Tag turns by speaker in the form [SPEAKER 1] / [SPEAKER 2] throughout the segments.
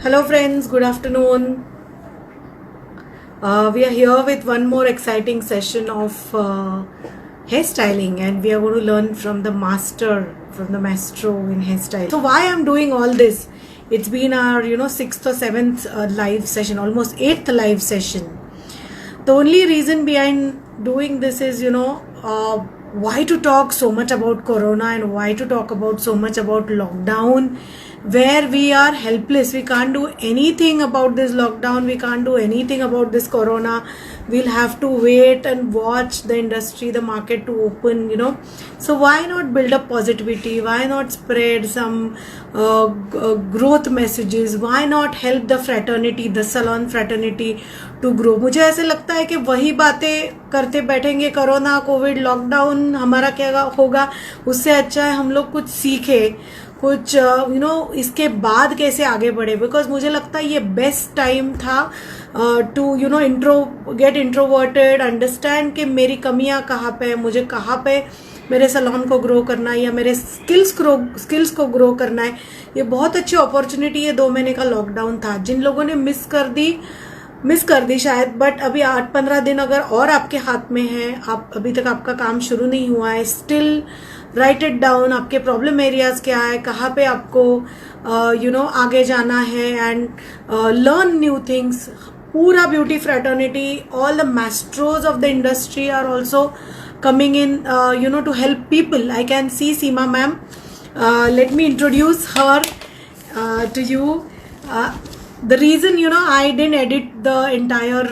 [SPEAKER 1] Hello friends, good afternoon. We are here with one more exciting session of hairstyling, and we are going to learn from the master, from the maestro in hairstyle. So why I'm doing all this? It's been our 6th or 7th live session, almost 8th live session. The only reason behind doing this is why to talk so much about corona and why to talk about so much about lockdown, where we are helpless. We can't do anything about this lockdown, we can't do anything about this corona. We'll have to wait and watch the industry, the market to open. So why not build up positivity, why not spread some growth messages, why not help the fraternity, the salon fraternity to grow. मुझे ऐसे लगता है कि वही बातें करते बैठेंगे, corona Covid lockdown हमारा क्या होगा, उससे अच्छा है हम लोग कुछ सीखे, कुछ इसके बाद कैसे आगे बढ़े. बिकॉज मुझे लगता है ये बेस्ट टाइम था टू गेट इंट्रोवर्टेड, अंडरस्टैंड कि मेरी कमियां कहाँ पे है, मुझे कहाँ पे मेरे सैलून को ग्रो करना है या मेरे स्किल्स को ग्रो करना है. ये बहुत अच्छी अपॉर्चुनिटी है. 2 महीने का लॉकडाउन था, जिन लोगों ने मिस कर दी शायद, बट अभी 8-15 दिन अगर और आपके हाथ में है, आप अभी तक आपका काम शुरू नहीं हुआ है, स्टिल राइट इट डाउन. आपके प्रॉब्लम एरियाज क्या है, कहाँ पे आपको आगे जाना है, एंड लर्न न्यू थिंग्स. पूरा beauty fraternity, all the maestros of the industry are also coming in to help people. I can see Seema ma'am. Let me introduce her to you. The reason I didn't edit the entire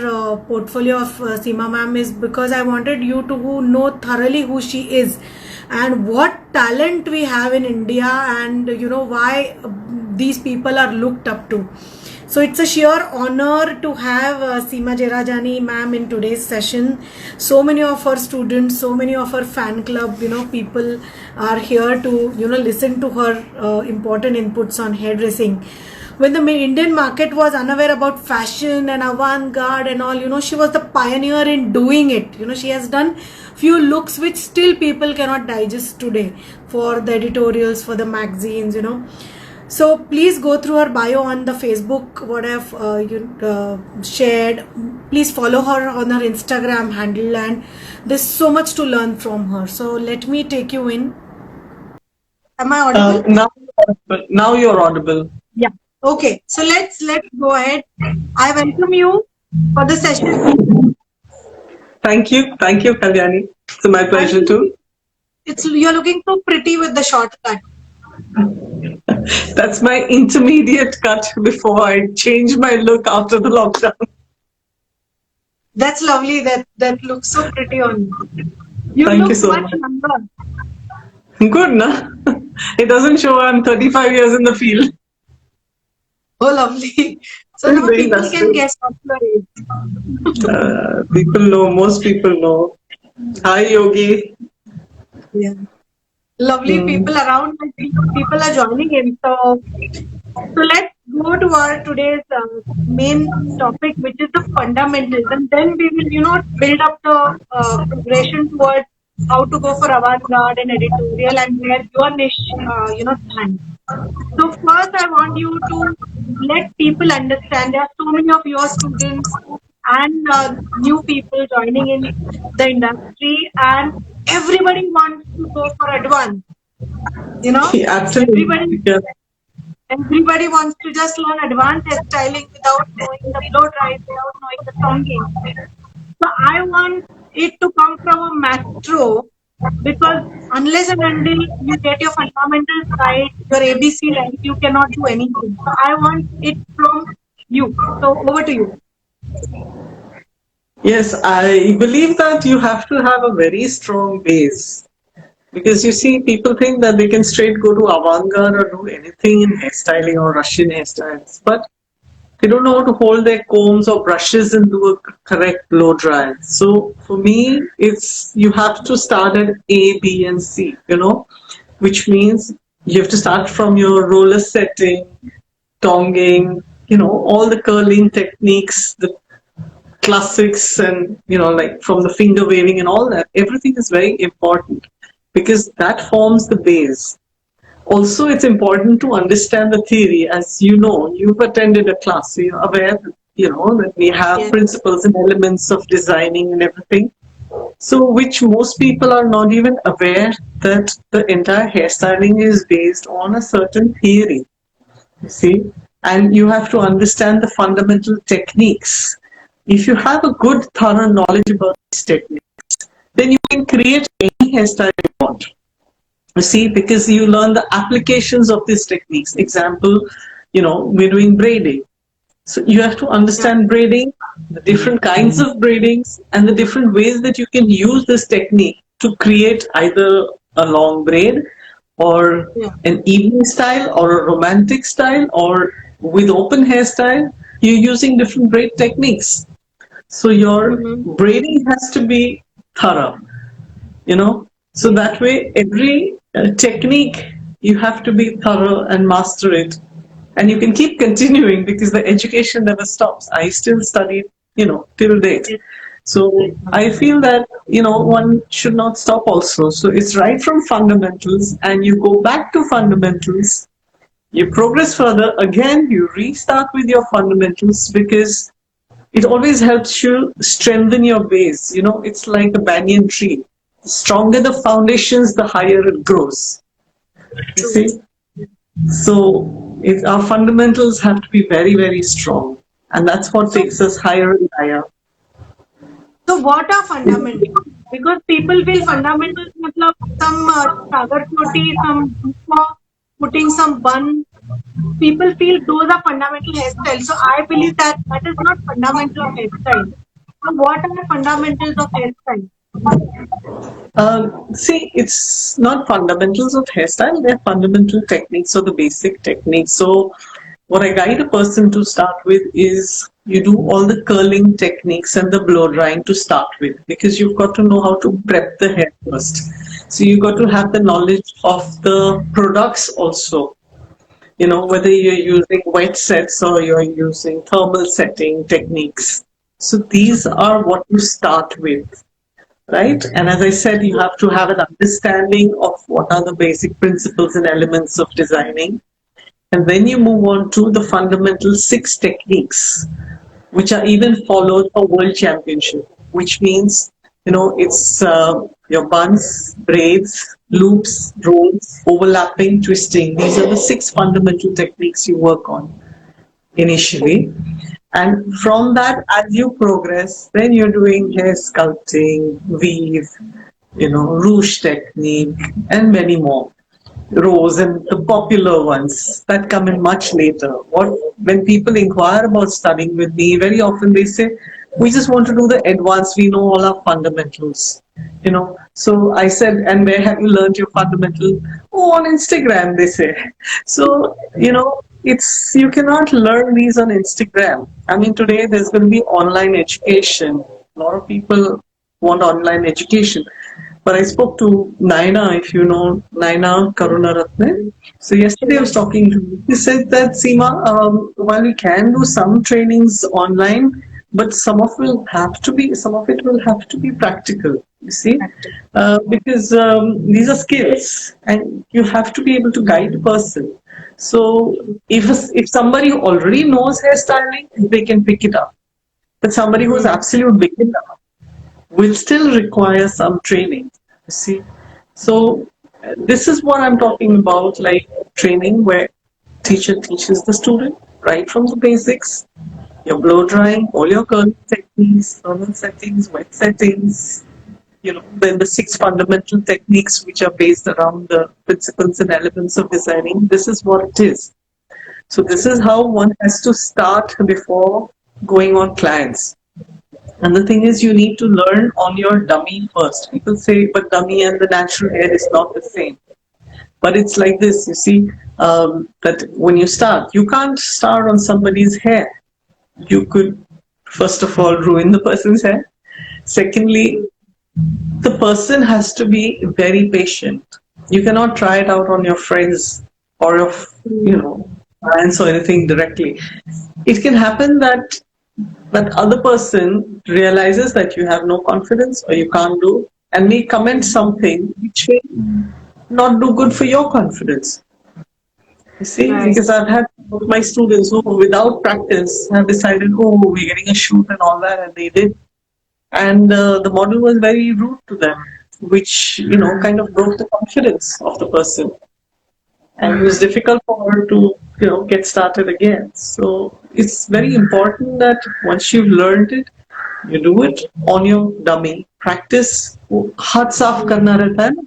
[SPEAKER 1] portfolio of Seema ma'am is because I wanted you to know thoroughly who she is and what talent we have in India, and why these people are looked up to. So it's a sheer honor to have Seema Jerajani ma'am in today's session. So many of her students, so many of her fan club, people are here to listen to her important inputs on hairdressing. When the Indian market was unaware about fashion and avant-garde and all, she was the pioneer in doing it. She has done few looks which still people cannot digest today for the editorials, for the magazines. So please go through her bio on the Facebook, what I've shared. Please follow her on her Instagram handle, and there's so much to learn from her. So let me take you in. Am I audible?
[SPEAKER 2] Now you're audible.
[SPEAKER 1] Yeah. Okay. So let's go ahead. I welcome you for the session.
[SPEAKER 2] Thank you, Kalyani. It's my pleasure too.
[SPEAKER 1] You're looking so pretty with the shortcut.
[SPEAKER 2] That's my intermediate cut before I change my look after the lockdown.
[SPEAKER 1] That's lovely. That looks so pretty on you.
[SPEAKER 2] Thank you so much.
[SPEAKER 1] Younger.
[SPEAKER 2] Good, na? It doesn't show I'm 35 years in the field.
[SPEAKER 1] Oh, lovely. So now people can guess what's your age.
[SPEAKER 2] People know. Most people know. Hi, Yogi.
[SPEAKER 1] Yeah. Lovely people around, people are joining in. So let's go to our today's main topic, which is the fundamentals, and then we will build up the progression towards how to go for avant-garde and editorial and where your niche stands. So first I want you to let people understand there are so many of your students and new people joining in the industry, and everybody wants to go for advanced.
[SPEAKER 2] Yeah, absolutely.
[SPEAKER 1] Everybody wants to just learn advanced hairstyling without knowing the blow dry, without knowing the tonguing. So I want it to come from a maestro, because unless and until you get your fundamentals right, your ABC right, you cannot do anything. So I want it from you. So over to you.
[SPEAKER 2] Yes, I believe that you have to have a very strong base, because you see, people think that they can straight go to avant-garde or do anything in hairstyling or Russian hairstyles, but they don't know how to hold their combs or brushes and do a correct blow dry. So for me, it's you have to start at A, B, and C, which means you have to start from your roller setting, tonging, all the curling techniques, the classics, and like from the finger waving and all that. Everything is very important because that forms the base. Also, it's important to understand the theory. As you know, you've attended a class, so you're aware, that we have
[SPEAKER 1] Yes.
[SPEAKER 2] principles and elements of designing and everything. So, which most people are not even aware that the entire hairstyling is based on a certain theory, you see, and you have to understand the fundamental techniques. If you have a good, thorough knowledge about these techniques, then you can create any hairstyle you want. You see, because you learn the applications of these techniques. Example, we're doing braiding. So you have to
[SPEAKER 1] Yeah.
[SPEAKER 2] understand braiding, the different kinds of braidings, and the different ways that you can use this technique to create either a long braid or
[SPEAKER 1] Yeah.
[SPEAKER 2] an evening style or a romantic style or with open hairstyle. You're using different braid techniques. So your
[SPEAKER 1] Mm-hmm.
[SPEAKER 2] braiding has to be thorough, so that way every technique you have to be thorough and master it, and you can keep continuing because the education never stops. I still studied, till date.
[SPEAKER 1] Yes.
[SPEAKER 2] So I feel that one should not stop also. So it's right from fundamentals, and you go back to fundamentals, you progress further, again you restart with your fundamentals, because it always helps you strengthen your base. It's like a banyan tree. The stronger the foundations, the higher it grows. You
[SPEAKER 1] True.
[SPEAKER 2] see? So our fundamentals have to be very, very strong. And that's what
[SPEAKER 1] So,
[SPEAKER 2] takes us higher and higher.
[SPEAKER 1] so what are fundamentals? Because people feel fundamentals, matlab some sagar choti, some putting some bun. People feel those are fundamental hairstyles. So I believe that that is not fundamental of hairstyle. So what are the fundamentals of hairstyle?
[SPEAKER 2] See, it's not fundamentals of hairstyle, they're fundamental techniques or the basic techniques. So, what I guide a person to start with is you do all the curling techniques and the blow drying to start with, because you've got to know how to prep the hair first. So, you've got to have the knowledge of the products also. Whether you're using wet sets or you're using thermal setting techniques. So, these are what you start with, right? And as I said, you have to have an understanding of what are the basic principles and elements of designing. And then you move on to the fundamental 6 techniques, which are even followed for World Championship, which means, it's your buns, braids, loops, rolls, overlapping, twisting. These are the 6 fundamental techniques you work on initially. And from that, as you progress, then you're doing hair sculpting, weave, rouge technique, and many more. Rose and the popular ones that come in much later. When people inquire about studying with me, very often they say, we just want to do the advanced, we know all our fundamentals. So I said, and where have you learned your fundamental? Oh, on Instagram, they say. So, it's, you cannot learn these on Instagram. I mean, today there's going to be online education. A lot of people want online education. But I spoke to Naina, if you know Naina Karunaratne. So yesterday I was talking to him. He said that, Seema, while we can do some trainings online, but some of it will have to be practical. You see, because these are skills, and you have to be able to guide a person. So if somebody already knows hairstyling, they can pick it up. But somebody who is absolute beginner will still require some training. You see, so this is what I'm talking about, like training where teacher teaches the student right from the basics, your blow drying, all your curling techniques, thermal settings, wet settings, then the 6 fundamental techniques which are based around the principles and elements of designing. This is what it is. So this is how one has to start before going on clients. And the thing is, you need to learn on your dummy first. People say, but dummy and the natural hair is not the same. But it's like this, you see, that when you start, you can't start on somebody's hair. You could, first of all, ruin the person's hair. Secondly, the person has to be very patient. You cannot try it out on your friends or your, clients or anything directly. It can happen that that other person realizes that you have no confidence or you can't do, and may comment something which may not do good for your confidence. You see,
[SPEAKER 1] Right.
[SPEAKER 2] because I've had my students who, without practice, have decided, oh, we're getting a shoot and all that, and they did. And the model was very rude to them, which, kind of broke the confidence of the person. And it was difficult for her to, get started again. So it's very important that once you've learned it, you do it on your dummy. Practice. हाथ साफ करना रहता है ना,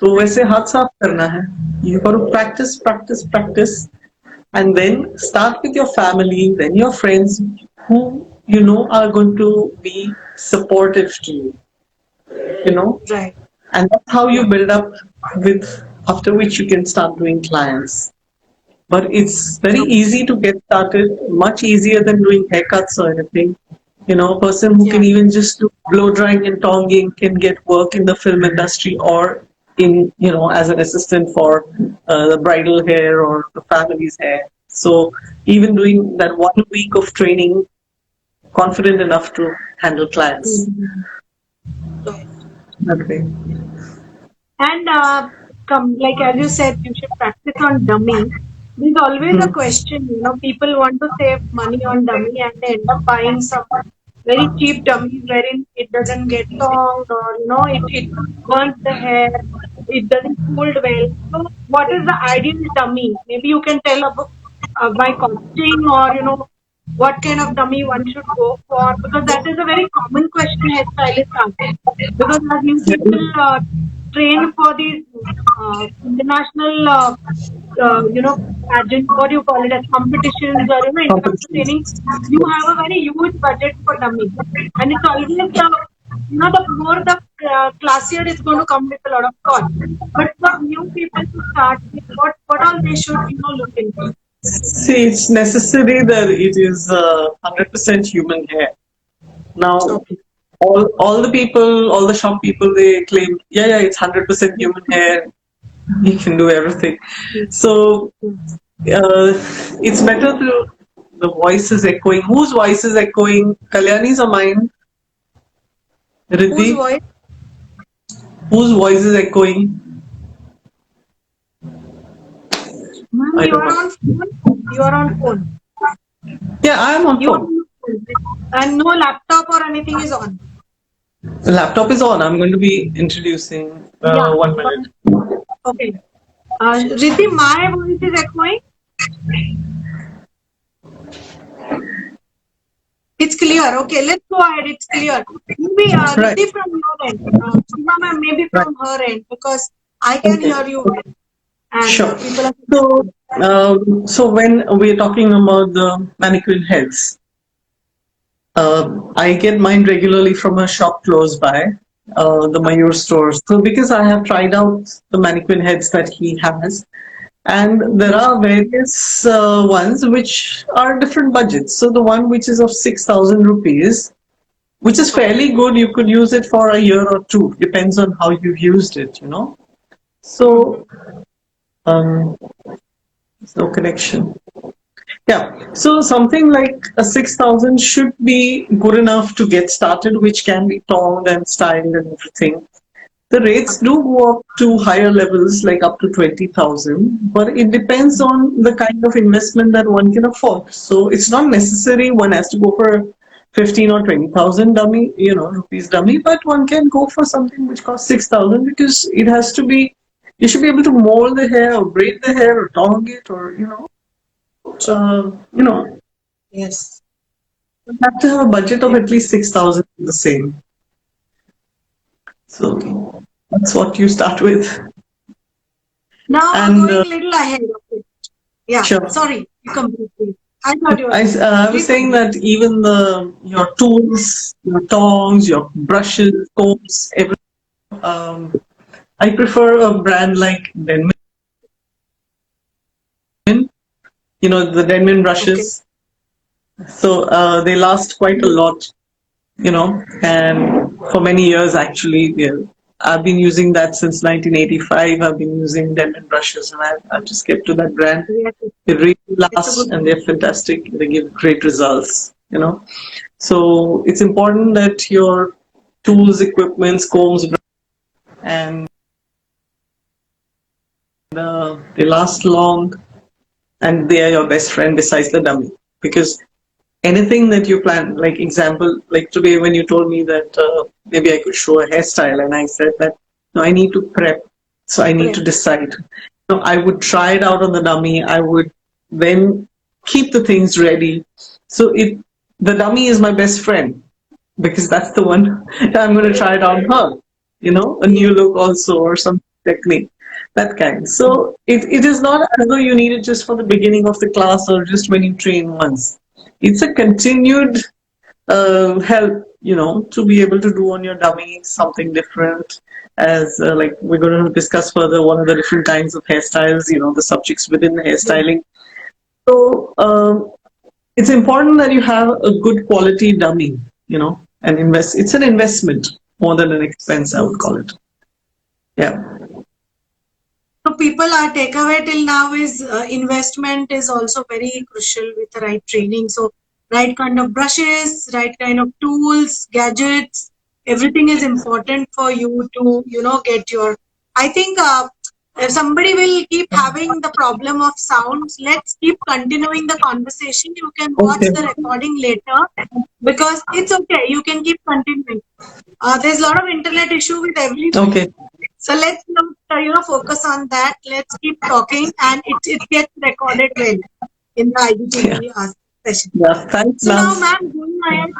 [SPEAKER 2] तो वैसे हाथ साफ करना है. You got to practice, practice, practice, and then start with your family, then your friends, who are going to be supportive to you.
[SPEAKER 1] Right.
[SPEAKER 2] And that's how you build up with, after which you can start doing clients. But it's very easy to get started, much easier than doing haircuts or anything. A person who can
[SPEAKER 1] Yeah.
[SPEAKER 2] even just do blow drying and tonging can get work in the film industry, or in, as an assistant for the bridal hair or the family's hair. So even doing that 1 week of training, confident enough to handle clients.
[SPEAKER 1] Right.
[SPEAKER 2] That way.
[SPEAKER 1] And like as you said, you should practice on dummy. There's always a question, people want to save money on dummy and they end up buying some very cheap dummies wherein it doesn't get tongued, or it burns the hair, it doesn't fold well. So what is the ideal dummy? Maybe you can tell about by costing, or what kind of dummy one should go for, because that is a very common question hairstylists ask. Because as you people train for these international pageant, what do you call it, as competitions, or international
[SPEAKER 2] Competitions.
[SPEAKER 1] training, you have a very huge budget for dummy, and it's always the more the classier it's going to come with a lot of cost. But for new people to start with, what all they should look into.
[SPEAKER 2] See, it's necessary that it is 100% human hair. Now,
[SPEAKER 1] Okay.
[SPEAKER 2] all the people, all the shop people, they claim, yeah, it's 100% human hair. You can do everything. So it's better to, the voice is echoing. Whose voice is echoing? Kalyani's or mine?
[SPEAKER 1] Whose
[SPEAKER 2] Riddhi?
[SPEAKER 1] voice?
[SPEAKER 2] Whose voice is echoing?
[SPEAKER 1] Ma'am,
[SPEAKER 2] I
[SPEAKER 1] you
[SPEAKER 2] don't
[SPEAKER 1] are
[SPEAKER 2] know.
[SPEAKER 1] on phone. You are on phone.
[SPEAKER 2] Yeah, I am on
[SPEAKER 1] You are
[SPEAKER 2] phone.
[SPEAKER 1] on phone. And no laptop or anything is on.
[SPEAKER 2] The laptop is on. I'm going to be introducing
[SPEAKER 1] Yeah.
[SPEAKER 2] 1 minute.
[SPEAKER 1] Okay. Riddhi, my voice is echoing. It's clear. Okay, let's go ahead. It's clear. Maybe
[SPEAKER 2] Right.
[SPEAKER 1] Riddhi from your end. Seema ma'am, maybe from her end, because I can
[SPEAKER 2] Okay.
[SPEAKER 1] hear you well. And
[SPEAKER 2] Sure.
[SPEAKER 1] people are.
[SPEAKER 2] So when we're talking about the mannequin heads, I get mine regularly from a shop close by, the Mayur stores. So because I have tried out the mannequin heads that he has, and there are various ones which are different budgets. So the one which is of 6,000 rupees, which is fairly good, you could use it for a year or two, depends on how you've used it, So, there's no connection. Yeah, so something like a 6,000 should be good enough to get started, which can be toned and styled and everything. The rates do go up to higher levels, like up to 20,000, but it depends on the kind of investment that one can afford. So it's not necessary one has to go for 15 or 20,000 dummy, rupees dummy, but one can go for something which costs 6,000, because it has to be, you should be able to mold the hair or braid the hair or tong it, or,
[SPEAKER 1] Yes.
[SPEAKER 2] you have to have a budget of at least 6,000 the same. So that's what you start with.
[SPEAKER 1] Now
[SPEAKER 2] And
[SPEAKER 1] going little ahead. Okay. Yeah.
[SPEAKER 2] sure.
[SPEAKER 1] Sorry. You complete, please. I thought you were.
[SPEAKER 2] I was saying that even your tools, your tongs, your brushes, combs, everything. I prefer a brand like Denman. The Denman brushes. So they last quite a lot, and for many years actually. Yeah. I've been using that since 1985. I've been using Denman brushes, and I've just kept to that brand.
[SPEAKER 1] Yes.
[SPEAKER 2] They really last, and they're fantastic. They give great results, So it's important that your tools, equipments, combs, and they last long. and they are your best friend besides the dummy. Because anything that you plan, like example, like today when you told me that maybe I could show a hairstyle, and I said that no, I need to prep, so I need to
[SPEAKER 1] Correct.
[SPEAKER 2] decide. So I would try it out on the dummy. I would then keep the things ready. So the dummy is my best friend because that's the one I'm going to try it on her. A new look also or some technique, that kind. So it is not as though you need it just for the beginning of the class or just when you train once. It's a continued help, to be able to do on your dummy something different. As like we're going to discuss further, what are the different kinds of hairstyles, the subjects within
[SPEAKER 1] Yeah.
[SPEAKER 2] hairstyling. So it's important that you have a good quality dummy, and invest. It's an investment more than an expense, I would
[SPEAKER 1] Yes.
[SPEAKER 2] call it. Yeah.
[SPEAKER 1] So people, our takeaway till now is investment is also very crucial with the right training. So right kind of brushes, right kind of tools, gadgets, everything is important for you to get your. I think if somebody will keep having the problem of sounds, let's keep continuing the conversation. You can watch
[SPEAKER 2] Okay.
[SPEAKER 1] the recording later because it's okay. You can keep continuing. There's a lot of internet issue with everybody.
[SPEAKER 2] Okay.
[SPEAKER 1] So let's not focus on that. Let's keep talking, and it gets recorded well in the
[SPEAKER 2] Yeah.
[SPEAKER 1] IGTV session.
[SPEAKER 2] Yeah. Thanks,
[SPEAKER 1] So now,
[SPEAKER 2] Nance.
[SPEAKER 1] ma'am,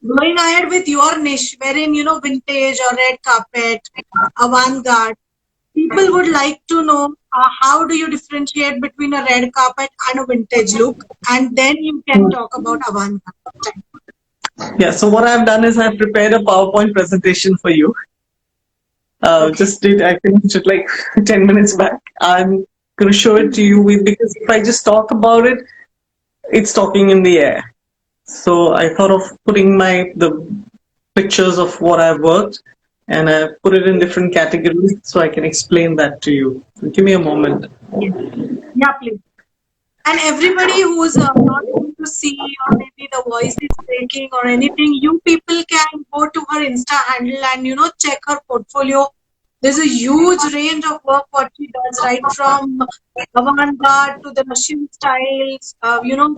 [SPEAKER 1] going ahead with your niche, wherein vintage or red carpet, avant-garde. People would like to know how do you differentiate between a red carpet and a vintage look, and then you can talk about avant-garde.
[SPEAKER 2] Yeah. So what I've done is I've prepared a PowerPoint presentation for you.
[SPEAKER 1] Okay.
[SPEAKER 2] I finished it like 10 minutes back. I'm going to show it to you because if I just talk about it, it's talking in the air. So I thought of putting the pictures of what I've worked and I put it in different categories so I can explain that to you. So give me a moment.
[SPEAKER 1] Yes. Yeah, please. And everybody who's not able to see, or maybe the voice is breaking or anything, you people can go to her Insta handle and check her portfolio. There's a huge range of work what she does, right from avant-garde to the Russian styles.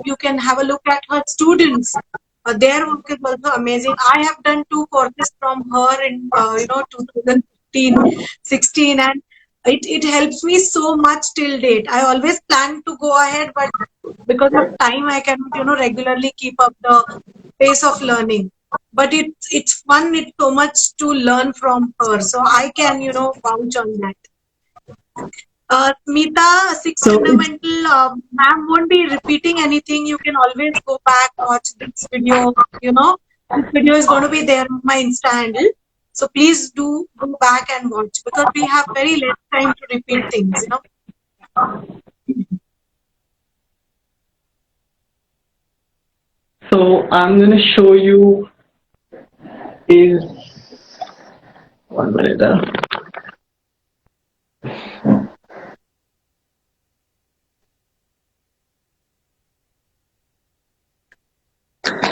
[SPEAKER 1] You can have a look at her students. Their work is also amazing. I have done 2 courses from her in 2015, 16, and it helps me so much till date. I always plan to go ahead, but because of time, I cannot regularly keep up the pace of learning. But it's fun. It's so much to learn from her, so I can vouch on that. Smita, six
[SPEAKER 2] So it's
[SPEAKER 1] fundamental. Ma'am won't be repeating anything. You can always go back, watch this video. This video is going to be there on my Insta handle. So please do go back and watch because we have very less time to repeat things.
[SPEAKER 2] so I'm going to show you is 1 minute.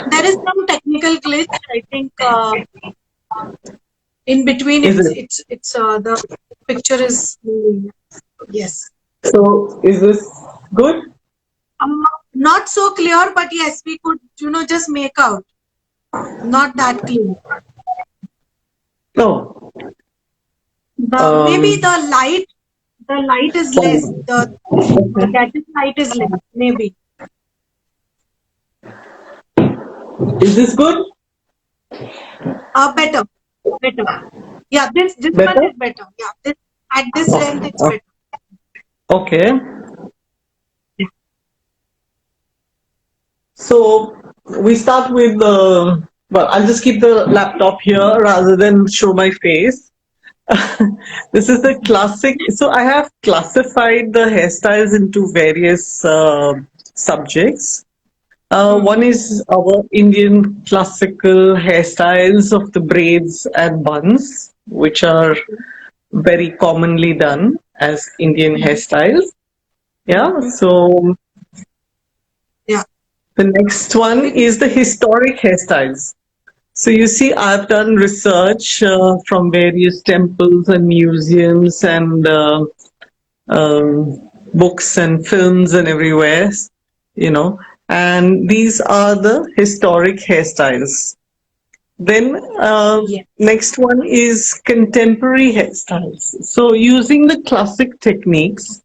[SPEAKER 1] There is some technical glitch. I think in between
[SPEAKER 2] Is it?
[SPEAKER 1] it's the picture is moving. Yes.
[SPEAKER 2] So is this good?
[SPEAKER 1] Not so clear, but yes, we could just make out. Not that clear.
[SPEAKER 2] No.
[SPEAKER 1] Maybe
[SPEAKER 2] Um,
[SPEAKER 1] the light is less. The gadget light is less. Maybe.
[SPEAKER 2] is this good?
[SPEAKER 1] Better. Better. Yeah, this one
[SPEAKER 2] Better?
[SPEAKER 1] is better. Yeah, at this length it's better.
[SPEAKER 2] Okay. So we start with well, I'll just keep the laptop here rather than show my face. This is the classic. So I have classified the hairstyles into various subjects. One is our Indian classical hairstyles of the braids and buns, which are very commonly done as Indian hairstyles. Yeah. So
[SPEAKER 1] Yeah.
[SPEAKER 2] the next one is the historic hairstyles. So you see, I've done research from various temples and museums and um, books and films and everywhere, you know. And these are the historic hairstyles. Then next one is contemporary hairstyles. So using the classic techniques.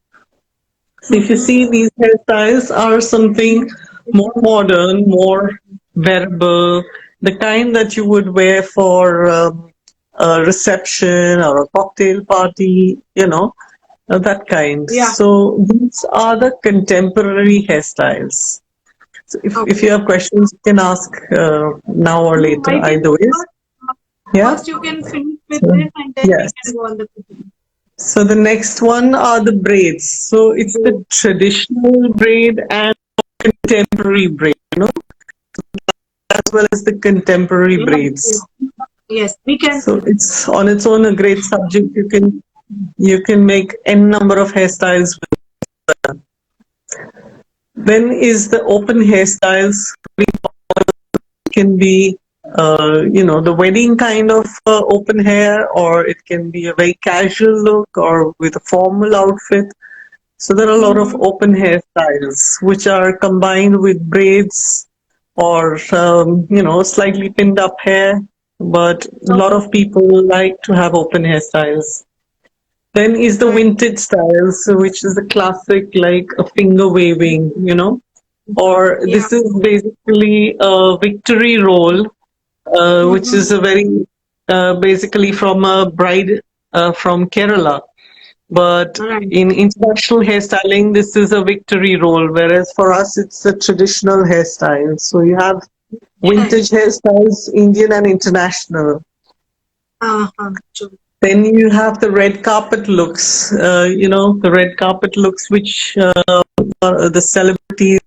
[SPEAKER 2] So if you see, these hairstyles are something more modern, more wearable, the kind that you would wear for a reception or a cocktail party, you know, that kind.
[SPEAKER 1] Yeah.
[SPEAKER 2] So these are the contemporary hairstyles. So if you have questions, you can ask now or later,
[SPEAKER 1] I can
[SPEAKER 2] either ways. Yeah.
[SPEAKER 1] first you can finish with
[SPEAKER 2] So,
[SPEAKER 1] this and then
[SPEAKER 2] yes.
[SPEAKER 1] we can go on the cooking.
[SPEAKER 2] So the next one are the braids. So it's the traditional braid and contemporary braid, you know, as well as the contemporary braids.
[SPEAKER 1] Yes, we can.
[SPEAKER 2] So it's on its own a great subject. You can make n number of hairstyles with them. Then is the open hairstyles. It can be the wedding kind of open hair, or it can be a very casual look or with a formal outfit. So there are a lot of open hairstyles which are combined with braids or slightly pinned up hair, but a lot of people like to have open hairstyles. Then is the vintage styles, which is the classic, like a finger waving, or this is basically a victory roll, which is a very basically from a bride from Kerala. But in international hairstyling, this is a victory roll, whereas for us, it's a traditional hairstyle. So you have vintage hairstyles, Indian and international. Then you have the red carpet looks, the red carpet looks, which are the celebrities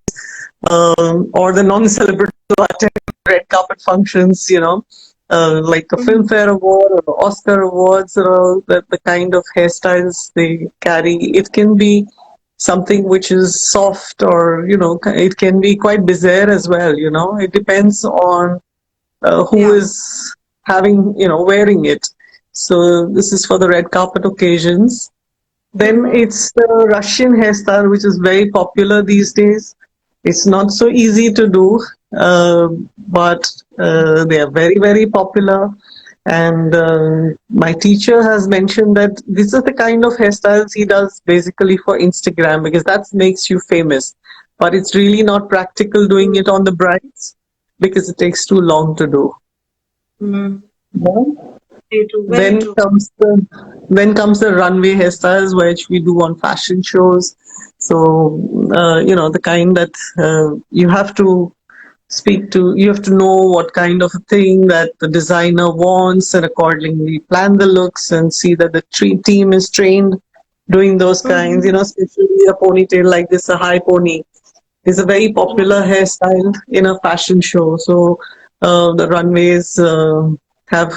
[SPEAKER 2] or the non-celebrities who attend red carpet functions, like the Filmfare Award or the Oscar Awards, the kind of hairstyles they carry. It can be something which is soft, or it can be quite bizarre as well. It depends on who is having, wearing it. So this is for the red carpet occasions. Then it's the Russian hairstyle, which is very popular these days. It's not so easy to do, but they are very, very popular. And my teacher has mentioned that this is the kind of hairstyles he does basically for Instagram, because that makes you famous. But it's really not practical doing it on the brides because it takes too long to do. Yeah. Then comes the runway hairstyles, which we do on fashion shows. So the kind that you have to you have to know what kind of a thing that the designer wants, and accordingly plan the looks and see that the team is trained doing those kinds. Especially a ponytail like this, a high pony, is a very popular hairstyle in a fashion show. So the runways have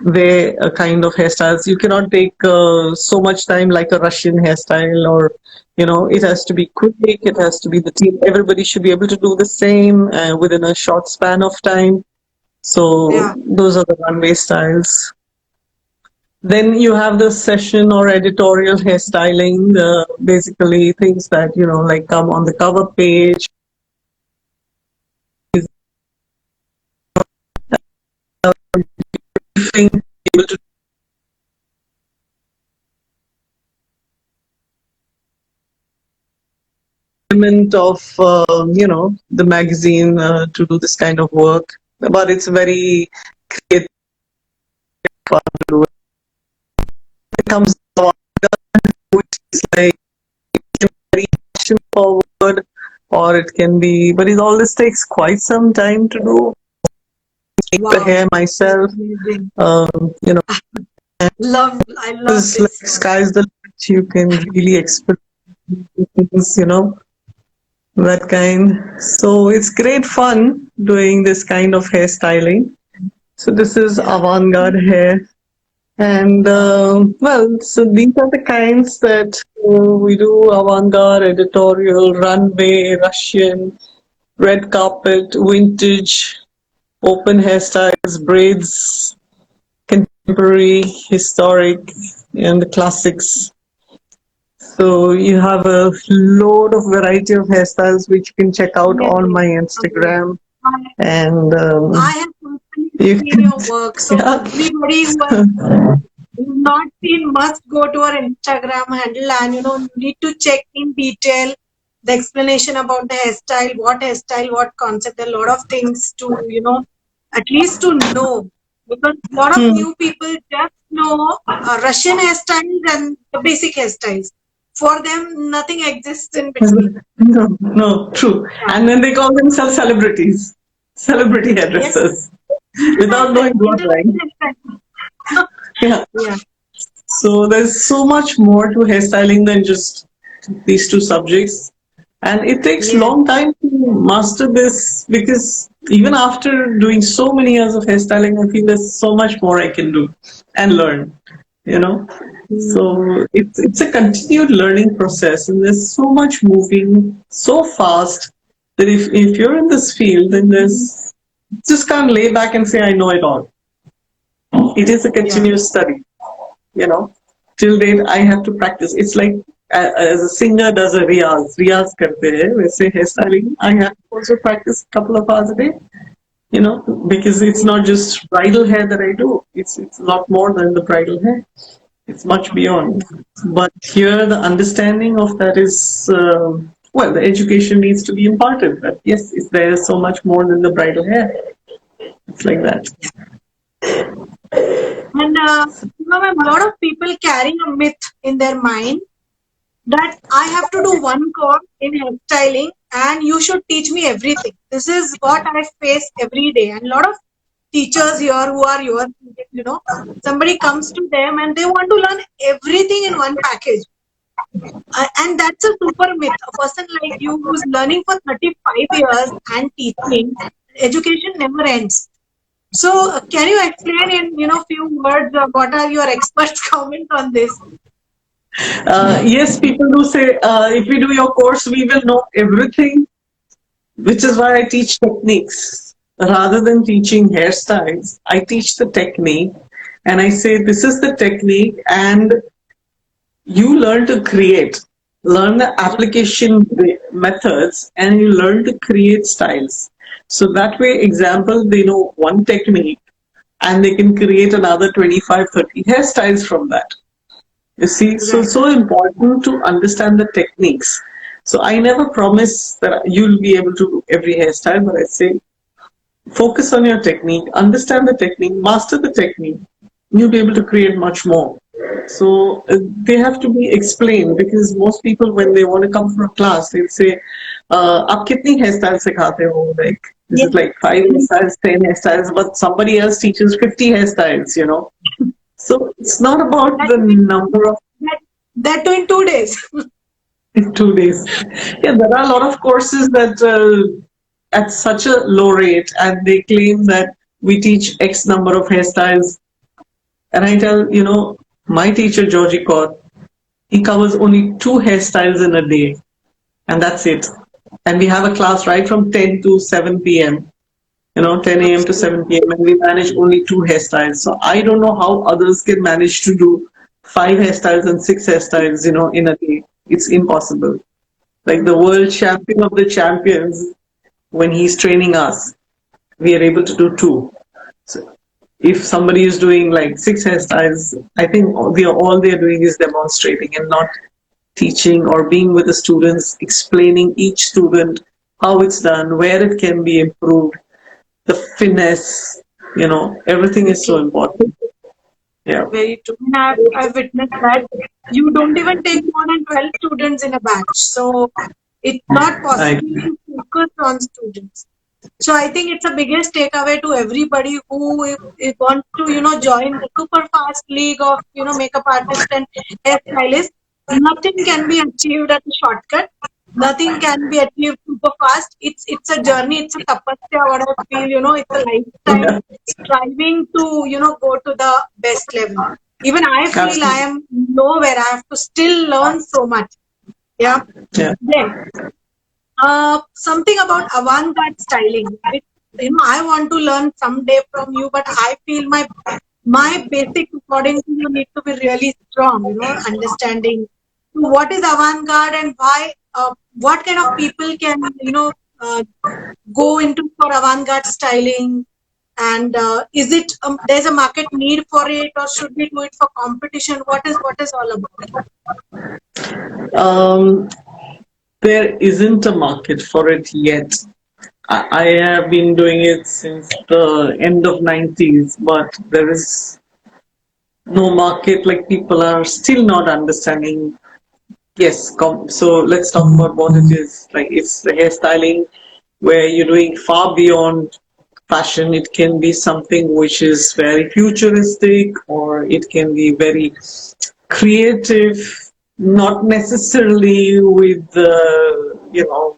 [SPEAKER 2] their kind of hairstyles. You cannot take so much time like a Russian hairstyle, or it has to be quick. It has to be the team. Everybody should be able to do the same within a short span of time. So those are the runway styles. Then you have the session or editorial hairstyling, basically things that like come on the cover page. Able to of the magazine to do this kind of work, but it's very creative, fun to do. It comes which is like very fashion forward, or it can be, but it always takes quite some time to do. The hair myself,
[SPEAKER 1] I love
[SPEAKER 2] this. Like sky's the limit. You can really experiment things, that kind. So it's great fun doing this kind of hairstyling. So this is avant-garde hair. And so these are the kinds that we do: avant-garde, editorial, runway, Russian, red carpet, vintage, open hairstyles, braids, contemporary, historic, and the classics. So you have a load of variety of hairstyles which you can check out
[SPEAKER 1] Yes,
[SPEAKER 2] on
[SPEAKER 1] yes.
[SPEAKER 2] my
[SPEAKER 1] Okay.
[SPEAKER 2] Instagram,
[SPEAKER 1] I
[SPEAKER 2] and
[SPEAKER 1] I have personally
[SPEAKER 2] you
[SPEAKER 1] seen
[SPEAKER 2] can,
[SPEAKER 1] your work, so
[SPEAKER 2] yeah.
[SPEAKER 1] everybody who has not seen must go to our Instagram handle and need to check in detail the explanation about the hairstyle, what concept, a lot of things to at least to know, because a lot of
[SPEAKER 2] Hmm.
[SPEAKER 1] new people just know Russian hairstyles and the basic hairstyles. For them, nothing exists in between.
[SPEAKER 2] No, no, true.
[SPEAKER 1] Yeah.
[SPEAKER 2] And then they call themselves celebrities, celebrity
[SPEAKER 1] Yes.
[SPEAKER 2] hairdressers, without
[SPEAKER 1] International,
[SPEAKER 2] knowing bloodline.
[SPEAKER 1] international
[SPEAKER 2] Yeah.
[SPEAKER 1] yeah.
[SPEAKER 2] So there's so much more to hairstyling than just these two subjects. And it takes
[SPEAKER 1] Yes.
[SPEAKER 2] long time to master this, because even after doing so many years of hairstyling, I feel there's so much more I can do and learn, you know.
[SPEAKER 1] Mm.
[SPEAKER 2] So it's a continued learning process, and there's so much moving so fast that if you're in this field, then there's just can't lay back and say I know it all. It is a
[SPEAKER 1] Yeah.
[SPEAKER 2] continuous study, you know. Till date I have to practice. It's like as a singer does a riyaz karte hai, वैसे hairstyling I have to also practice a couple of hours a day, you know, because it's
[SPEAKER 1] Yeah.
[SPEAKER 2] not just bridal hair that I do. It's a lot more than the bridal hair. It's much beyond. But here the understanding of that is well, the education needs to be imparted, that yes, there is so much more than the bridal hair. It's like that.
[SPEAKER 1] And a lot of people carrying a myth in their mind that I have to do one course in hairstyling and you should teach me everything. This is what I face every day. And a lot of teachers here who are your students, somebody comes to them and they want to learn everything in one package. And that's a super myth. A person like you who's learning for 35 years and teaching, education never ends. So, can you explain in few words what are your experts' comments on this?
[SPEAKER 2] Yes, people do say if we do your course, we will know everything, which is why I teach techniques rather than teaching hairstyles. I teach the technique, and I say this is the technique, and you learn to create, learn the application methods, and you learn to create styles. So that way, example, they know one technique and they can create another 25, 30 hairstyles from that. You see,
[SPEAKER 1] Right.
[SPEAKER 2] so important to understand the techniques. So I never promise that you'll be able to do every hairstyle, but I say focus on your technique, understand the technique, master the technique. You'll be able to create much more. So they have to be explained, because most people, when they want to come for a class, they'll say, "आप कितनी hairstyles सिखाते हो?" Like, this
[SPEAKER 1] Yes.
[SPEAKER 2] is like 5 hairstyles, 10 hairstyles, but somebody else teaches 50 hairstyles. You know, so it's not about
[SPEAKER 1] That,
[SPEAKER 2] the number of
[SPEAKER 1] that, that too in 2 days.
[SPEAKER 2] 2 days. Yeah, there are a lot of courses that at such a low rate, and they claim that we teach X number of hairstyles. And I tell, my teacher, Georgie Kaur, he covers only 2 hairstyles in a day, and that's it. And we have a class right from 10 to 7 p.m., 10 a.m. to
[SPEAKER 1] Absolutely.
[SPEAKER 2] 7 p.m., and we manage only 2 hairstyles. So I don't know how others can manage to do 5 hairstyles and 6 hairstyles, in a day. It's impossible. Like the world champion of the champions, when he's training us, we are able to do 2. So if somebody is doing like 6 hairstyles, I think all they're doing is demonstrating and not teaching or being with the students, explaining each student how it's done, where it can be improved, the finesse, everything is so
[SPEAKER 1] True.
[SPEAKER 2] important. Yeah,
[SPEAKER 1] Very true. And I've witnessed that you don't even take more than 12 students in a batch. So it's not
[SPEAKER 2] I
[SPEAKER 1] possible to focus on students. So I think it's a biggest takeaway to everybody who if wants to, join the super fast league of, makeup artist and hairstylist. Nothing can be achieved at a shortcut. Nothing can be achieved super fast. It's a journey. It's a tapasya. What I feel, it's a lifetime
[SPEAKER 2] yeah,
[SPEAKER 1] striving to, go to the best level. Even I feel I
[SPEAKER 2] absolutely.
[SPEAKER 1] am nowhere. I have to still learn so much. Yeah.
[SPEAKER 2] Yeah,
[SPEAKER 1] Then something about avant-garde styling, which I want to learn someday from you, but I feel my basics according to you need to be really strong, understanding what is avant-garde and why? What kind of people can go into for avant-garde styling? And is it there's a market need for it, or should we do it for competition? What is all about it?
[SPEAKER 2] Um, there isn't a market for it yet. I have been doing it since the end of 90s, but there is no market. Like people are still not understanding. Yes, so let's talk about what it is. Like it's the hairstyling where you're doing far beyond fashion. It can be something which is very futuristic, or it can be very creative, not necessarily with the,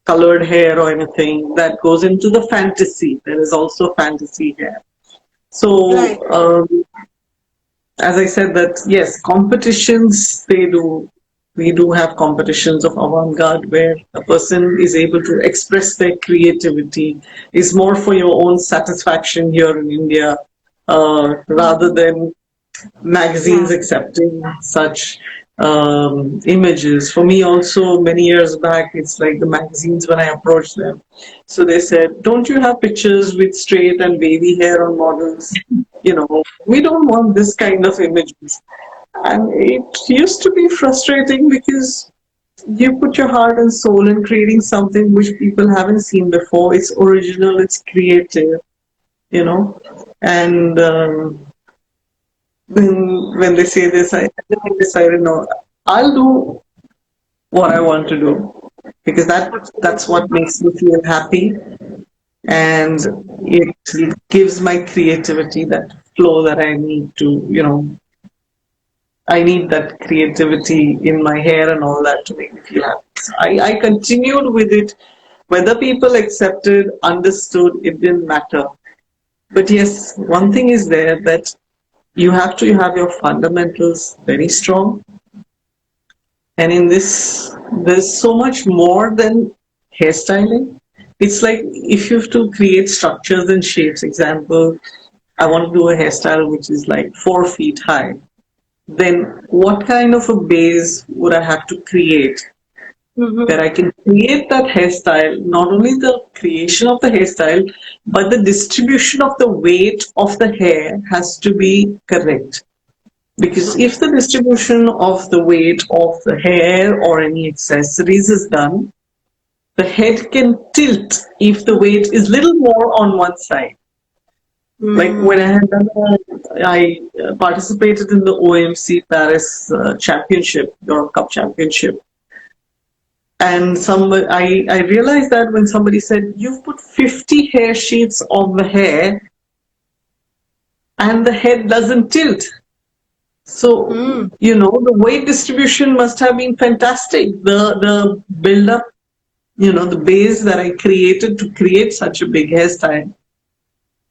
[SPEAKER 2] colored hair or anything that goes into the fantasy. There is also fantasy hair.
[SPEAKER 1] Right.
[SPEAKER 2] So, as I said, that yes, competitions they do. We do have competitions of avant-garde where a person is able to express their creativity. Is more for your own satisfaction here in India, rather than magazines
[SPEAKER 1] Yeah.
[SPEAKER 2] accepting such images. For me, also, many years back, it's like the magazines when I approached them. So they said, don't you have pictures with straight and wavy hair on models? We don't want this kind of images. And it used to be frustrating because you put your heart and soul in creating something which people haven't seen before. It's original, it's creative, you know. And when they say this, I decided, no, I'll do what I want to do because that's what makes me feel happy, and it gives my creativity that flow that I need to, I need that creativity in my hair and all that to make me feel happy. So I continued with it. Whether people accepted, understood, it didn't matter. But yes, one thing is there that you have to have your fundamentals very strong. And in this, there's so much more than hairstyling. It's like if you have to create structures and shapes, example, I want to do a hairstyle which is like 4 feet high. Then what kind of a base would I have to create where I can create that hairstyle, not only the creation of the hairstyle, but the distribution of the weight of the hair has to be correct. Because if the distribution of the weight of the hair or any accessories is done, the head can tilt if the weight is little more on one side. Like when I had done, I participated in the OMC Paris Championship, Europe Cup Championship, and I realized that when somebody said you've put 50 hair sheets on the hair and the head doesn't tilt. So, the weight distribution must have been fantastic. The build up, the base that I created to create such a big hairstyle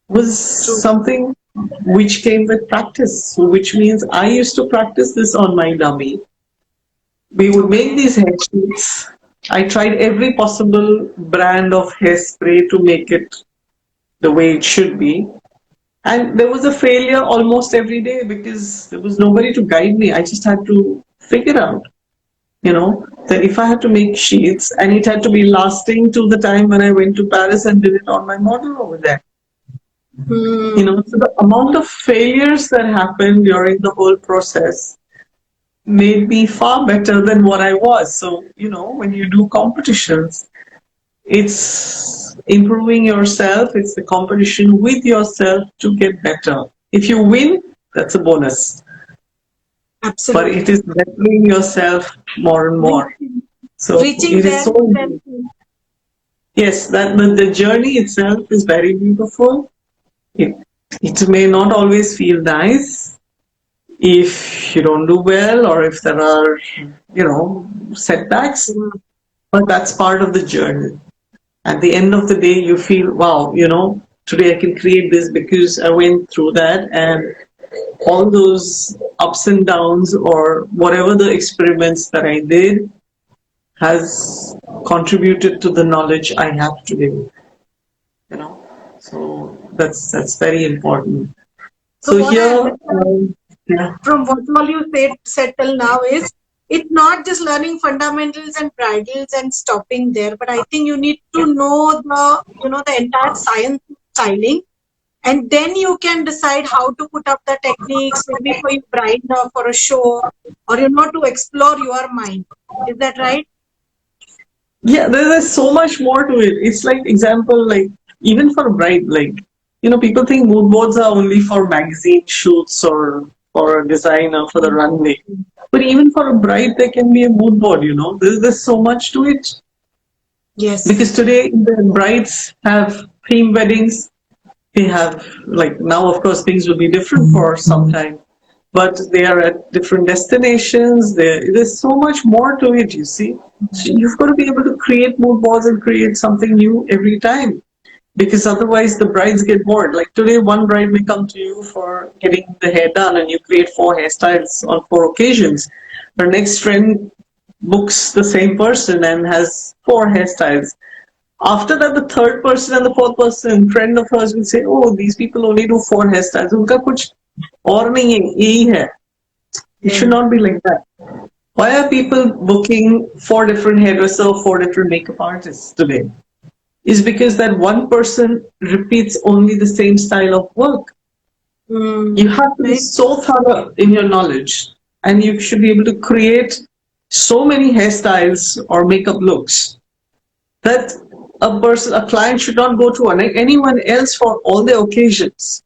[SPEAKER 2] was something which came with practice. So, which means I used to practice this on my dummy. We would make these hair sheets. I tried every possible brand of hairspray to make it the way it should be. And there was a failure almost every day because there was nobody to guide me. I just had to figure out, that if I had to make sheets and it had to be lasting till the time when I went to Paris and did it on my model over there. So the amount of failures that happened during the whole process made me far better than what I was. So, when you do competitions, it's improving yourself, it's the competition with yourself to get better. If you win, that's a bonus.
[SPEAKER 1] Absolutely.
[SPEAKER 2] But it is bettering yourself more and more. So
[SPEAKER 1] Reaching
[SPEAKER 2] it is so yes, that the journey itself is very beautiful. It may not always feel nice if you don't do well or if there are, setbacks, but that's part of the journey. At the end of the day, you feel, wow, today I can create this because I went through that, and all those ups and downs or whatever the experiments that I did has contributed to the knowledge I have today. So that's very important. So
[SPEAKER 1] what I
[SPEAKER 2] here,
[SPEAKER 1] understand
[SPEAKER 2] yeah.
[SPEAKER 1] from what all you said till now is it's not just learning fundamentals and bridles and stopping there, but I think you need to know the entire science of styling, and then you can decide how to put up the techniques, maybe for your bride or for a show, or to explore your mind. Is that right?
[SPEAKER 2] Yeah, there's so much more to it. It's like example, like even for a bride, like people think mood boards are only for magazine shoots or for a designer for the runway. But even for a bride, there can be a mood board. There's so much to it
[SPEAKER 1] Yes.
[SPEAKER 2] because today the brides have theme weddings. They have, like, now of course things will be different for some time, but they are at different destinations. There's so much more to it, you see. So you've got to be able to create mood boards and create something new every time, because otherwise the brides get bored. Like today, one bride may come to you for getting the hair done and you create 4 hairstyles on 4 occasions. Her next friend books the same person and has 4 hairstyles. After that, the third person and the fourth person, friend of hers, will say, "Oh, these people only do 4 hairstyles. उनका कुछ और नहीं है, यही है." It should not be like that. Why are people booking 4 different hairdressers, 4 different makeup artists today? Is because that one person repeats only the same style of work. You have to be so thorough in your knowledge, and you should be able to create so many hairstyles or makeup looks that a client should not go to anyone else for all their occasions.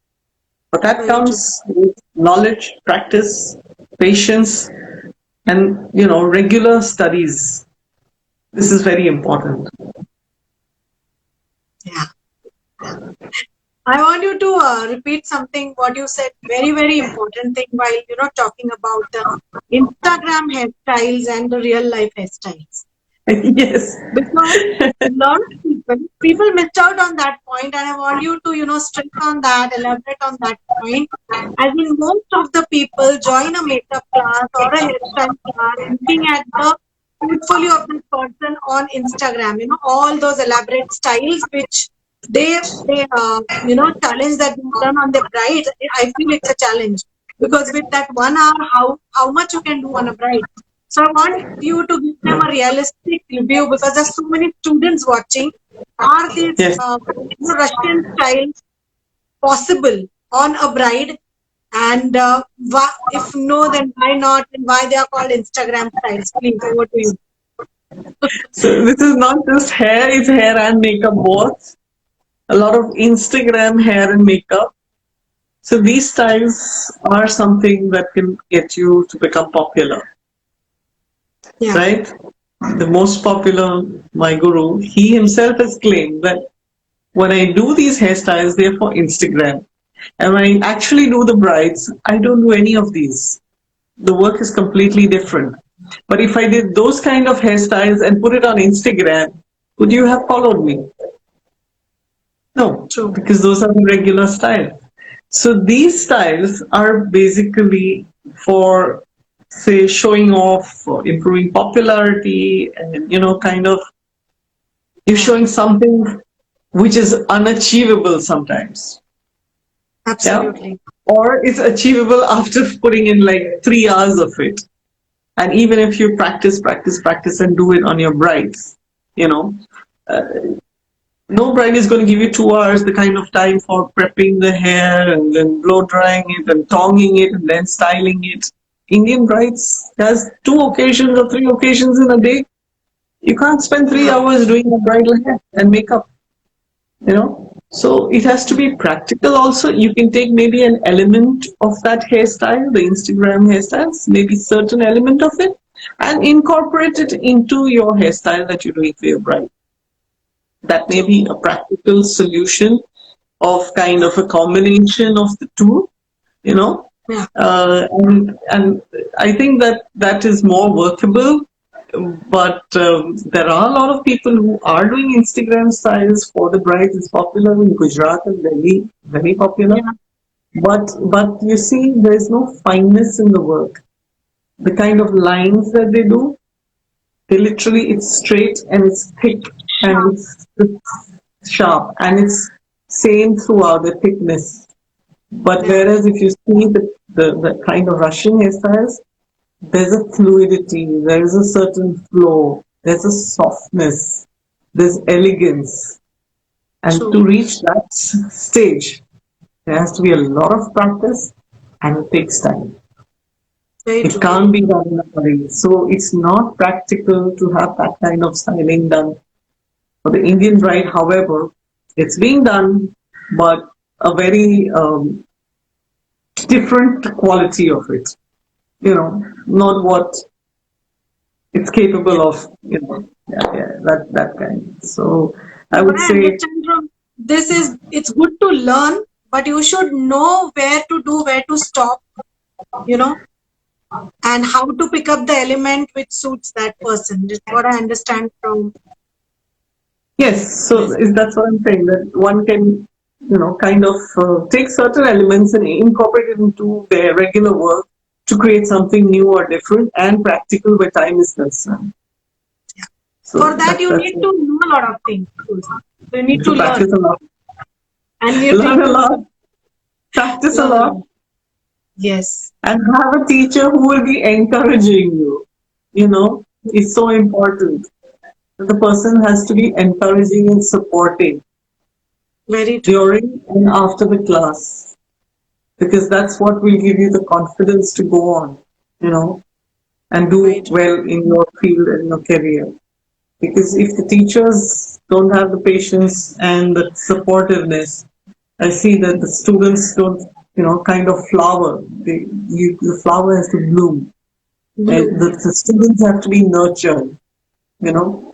[SPEAKER 2] But that comes with knowledge, practice, patience, and regular studies. This is very important.
[SPEAKER 1] Yeah. I want you to repeat something what you said. Very, very important thing while talking about the Instagram hairstyles and the real life hairstyles.
[SPEAKER 2] Yes.
[SPEAKER 1] Because a lot of people missed out on that point, and I want you to stress on that, elaborate on that point. As in, most of the people join a makeup class or a hairstyle class looking at the portfolio of this person on Instagram. All those elaborate styles which they challenge that they've done on their brides. I feel it's a challenge because with that 1 hour, how much you can do on a bride. So I want you to give them a realistic review because there's so many students watching. Are these
[SPEAKER 2] Yes.
[SPEAKER 1] Russian styles possible on a bride? And if no, then why not? And why they are called Instagram styles? Please, over to you.
[SPEAKER 2] So this is not just hair; it's hair and makeup both. A lot of Instagram hair and makeup. So these styles are something that can get you to become popular.
[SPEAKER 1] Yeah.
[SPEAKER 2] Right? The most popular, my guru, he himself has claimed that when I do these hairstyles, they're for Instagram. And when I actually do the brides, I don't do any of these. The work is completely different. But if I did those kind of hairstyles and put it on Instagram, would you have followed me? No,
[SPEAKER 1] True.
[SPEAKER 2] because those are the regular styles. So these styles are basically for, say, showing off, or improving popularity, and kind of you're showing something which is unachievable sometimes.
[SPEAKER 1] Absolutely.
[SPEAKER 2] Yeah? Or it's achievable after putting in like 3 hours of it. And even if you practice and do it on your brides, no bride is going to give you 2 hours, the kind of time for prepping the hair and then blow drying it and tonging it and then styling it. Indian brides has 2 occasions or 3 occasions in a day. You can't spend 3 hours doing a bridal hair and makeup. So it has to be practical also. You can take maybe an element of that hairstyle, the Instagram hairstyles, maybe certain element of it, and incorporate it into your hairstyle that you're doing for your bride. That may be a practical solution of kind of a combination of the two, and I think that is more workable. But there are a lot of people who are doing Instagram styles for the brides. It's popular in Gujarat and Delhi, very popular. Yeah. But you see, there is no fineness in the work. The kind of lines that they do, it's straight and it's thick and it's sharp and it's same throughout the thickness. But whereas if you see the kind of Russian hairstyles, there's a fluidity, there is a certain flow, there's a softness, there's elegance. And to
[SPEAKER 1] True.
[SPEAKER 2] reach that stage, there has to be a lot of practice and it takes time.
[SPEAKER 1] Very
[SPEAKER 2] It
[SPEAKER 1] true.
[SPEAKER 2] can't be done in a hurry. So it's not practical to have that kind of styling done for the Indian bride. However, it's being done, but a very different quality of it. Not what it's
[SPEAKER 1] Yeah.
[SPEAKER 2] capable of. That kind. So I
[SPEAKER 1] So what
[SPEAKER 2] would
[SPEAKER 1] I
[SPEAKER 2] say
[SPEAKER 1] understand from this is it's good to learn, but you should know where to do, where to stop, you know, and how to pick up the element which suits that person. That's what I understand from
[SPEAKER 2] yes. So
[SPEAKER 1] this.
[SPEAKER 2] that's what I'm saying. That one can, kind of take certain elements and incorporate it into their regular work to create something new or different and practical where time is concerned.
[SPEAKER 1] For
[SPEAKER 2] So
[SPEAKER 1] that, you
[SPEAKER 2] that's
[SPEAKER 1] need to know a lot of things. So you need to
[SPEAKER 2] to practice
[SPEAKER 1] learn,
[SPEAKER 2] a lot,
[SPEAKER 1] and you
[SPEAKER 2] learn
[SPEAKER 1] need
[SPEAKER 2] a
[SPEAKER 1] to
[SPEAKER 2] lot, practice a
[SPEAKER 1] learn a
[SPEAKER 2] lot,
[SPEAKER 1] lot. Yes,
[SPEAKER 2] and have a teacher who will be encouraging you. It's so important. The person has to be encouraging and supporting
[SPEAKER 1] very true.
[SPEAKER 2] during and after the class because that's what will give you the confidence to go on, you know, and
[SPEAKER 1] Very
[SPEAKER 2] do
[SPEAKER 1] true.
[SPEAKER 2] well in your field and your career. Because if the teachers don't have the patience and the supportiveness, I see that the students don't, kind of flower. The flower has to bloom. And
[SPEAKER 1] Bloom.
[SPEAKER 2] the students have to be nurtured, you know,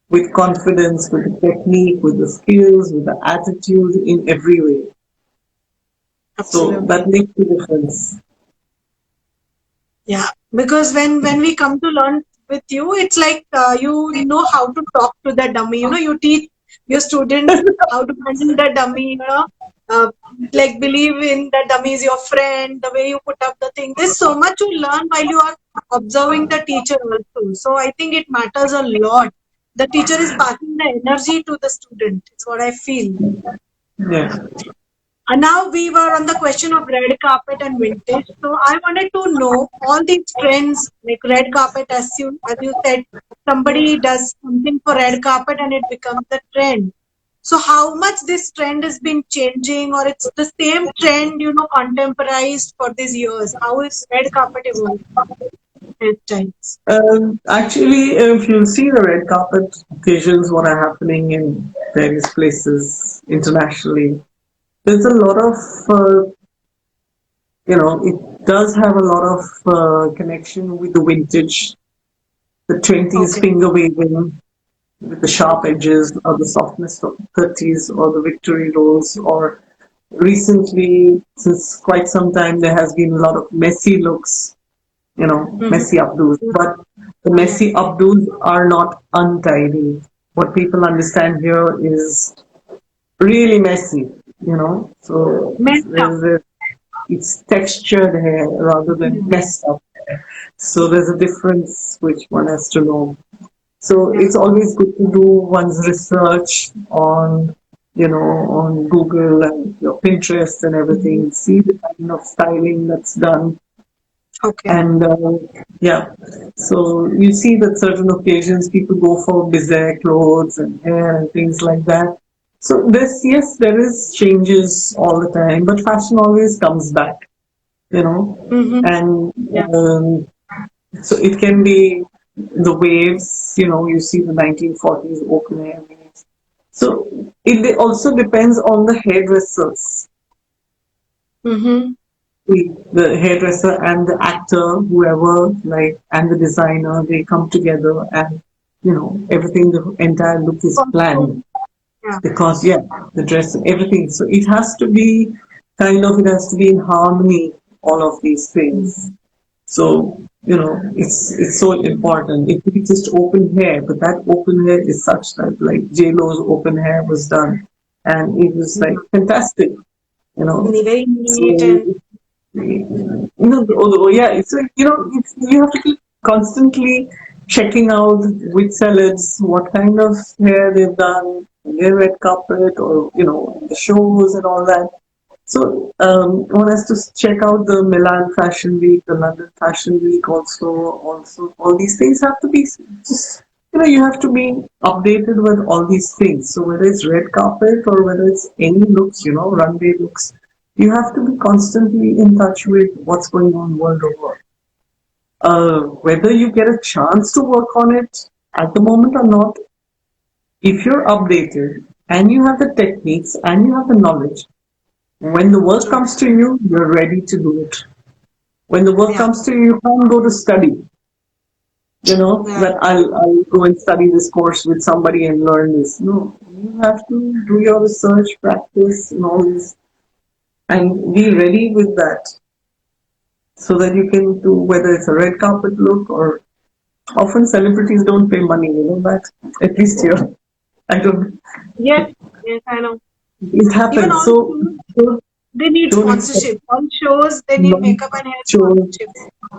[SPEAKER 2] with confidence, with the technique, with the skills, with the attitude in every way. So that
[SPEAKER 1] Absolutely.
[SPEAKER 2] makes the difference.
[SPEAKER 1] Yeah, because when we come to learn with you, it's like you know how to talk to the dummy. You know, you teach your students how to handle the dummy. Uh, like believe in the dummy is your friend. The way you put up the thing. There's so much to learn while you are observing the teacher also. So I think it matters a lot. The teacher is passing the energy to the student. It's what I feel.
[SPEAKER 2] Yeah.
[SPEAKER 1] And now we were on the question of red carpet and vintage. So I wanted to know all these trends like red carpet, as you said, somebody does something for red carpet and it becomes the trend. So how much this trend has been changing, or it's the same trend, contemporized for these years? How is red carpet evolving? Hairstyles.
[SPEAKER 2] Actually, if you see the red carpet occasions, what are happening in various places internationally, there's a lot of, it does have a lot of connection with the vintage, the 20s
[SPEAKER 1] Okay.
[SPEAKER 2] finger waving with the sharp edges or the softness of the 30s or the victory rolls or recently, since quite some time, there has been a lot of messy looks,
[SPEAKER 1] Mm-hmm.
[SPEAKER 2] messy updos. But the
[SPEAKER 1] Yeah.
[SPEAKER 2] messy updos are not untidy. What people understand here is really messy, So
[SPEAKER 1] Messed up.
[SPEAKER 2] it's textured hair rather than
[SPEAKER 1] Mm.
[SPEAKER 2] messed up hair. So there's a difference which one has to know. So
[SPEAKER 1] Yeah.
[SPEAKER 2] it's always good to do one's research on Google and your Pinterest and
[SPEAKER 1] Mhm.
[SPEAKER 2] everything. See the kind of styling that's done.
[SPEAKER 1] Okay.
[SPEAKER 2] And yeah, so you see that certain occasions people go for bizarre clothes and hair and things like that. So yes, there is changes all the time, but fashion always comes back, you know,
[SPEAKER 1] Mm-hmm.
[SPEAKER 2] and
[SPEAKER 1] Yeah.
[SPEAKER 2] so it can be the waves, you see the 1940s open air waves. So it also depends on the hairdressers,
[SPEAKER 1] Mm-hmm.
[SPEAKER 2] the hairdresser and the actor, whoever, like, and the designer, they come together and, everything, the entire look is planned
[SPEAKER 1] Costume. Yeah.
[SPEAKER 2] because, yeah, the dress, everything. So it has to be in harmony, all of these things.
[SPEAKER 1] Mhm.
[SPEAKER 2] So, it's so important. It could be just open hair, but that open hair is such that like J Lo's open hair was done, and it was like
[SPEAKER 1] Yeah.
[SPEAKER 2] fantastic, you know.
[SPEAKER 1] Very neat
[SPEAKER 2] So,
[SPEAKER 1] and
[SPEAKER 2] yeah, you have to keep constantly checking out which celebs, what kind of hair they've done, their red carpet, or the shows and all that. So one has to check out the Milan Fashion Week, the London Fashion Week. Also, all these things have to be just, you have to be updated with all these things. So whether it's red carpet or whether it's any looks, runway looks, you have to be constantly in touch with what's going on world over. Whether you get a chance to work on it at the moment or not, if you're updated and you have the techniques and you have the knowledge, when the work
[SPEAKER 1] True.
[SPEAKER 2] comes to you, you're ready to do it. When the work
[SPEAKER 1] Yeah.
[SPEAKER 2] comes to you, you can't go to study.
[SPEAKER 1] Right.
[SPEAKER 2] That I'll go and study this course with somebody and learn this. No, you have to do your research, practice, and all this, and be ready with that so that you can do whether it's a red carpet look or often celebrities don't pay money, that at least here. I don't.
[SPEAKER 1] Yes. Yes, I know.
[SPEAKER 2] It
[SPEAKER 1] Even
[SPEAKER 2] happens.
[SPEAKER 1] on
[SPEAKER 2] So
[SPEAKER 1] shows,
[SPEAKER 2] don't,
[SPEAKER 1] they need
[SPEAKER 2] don't expect
[SPEAKER 1] sponsorship. On shows, they need
[SPEAKER 2] non
[SPEAKER 1] makeup and hair
[SPEAKER 2] show.
[SPEAKER 1] sponsorship.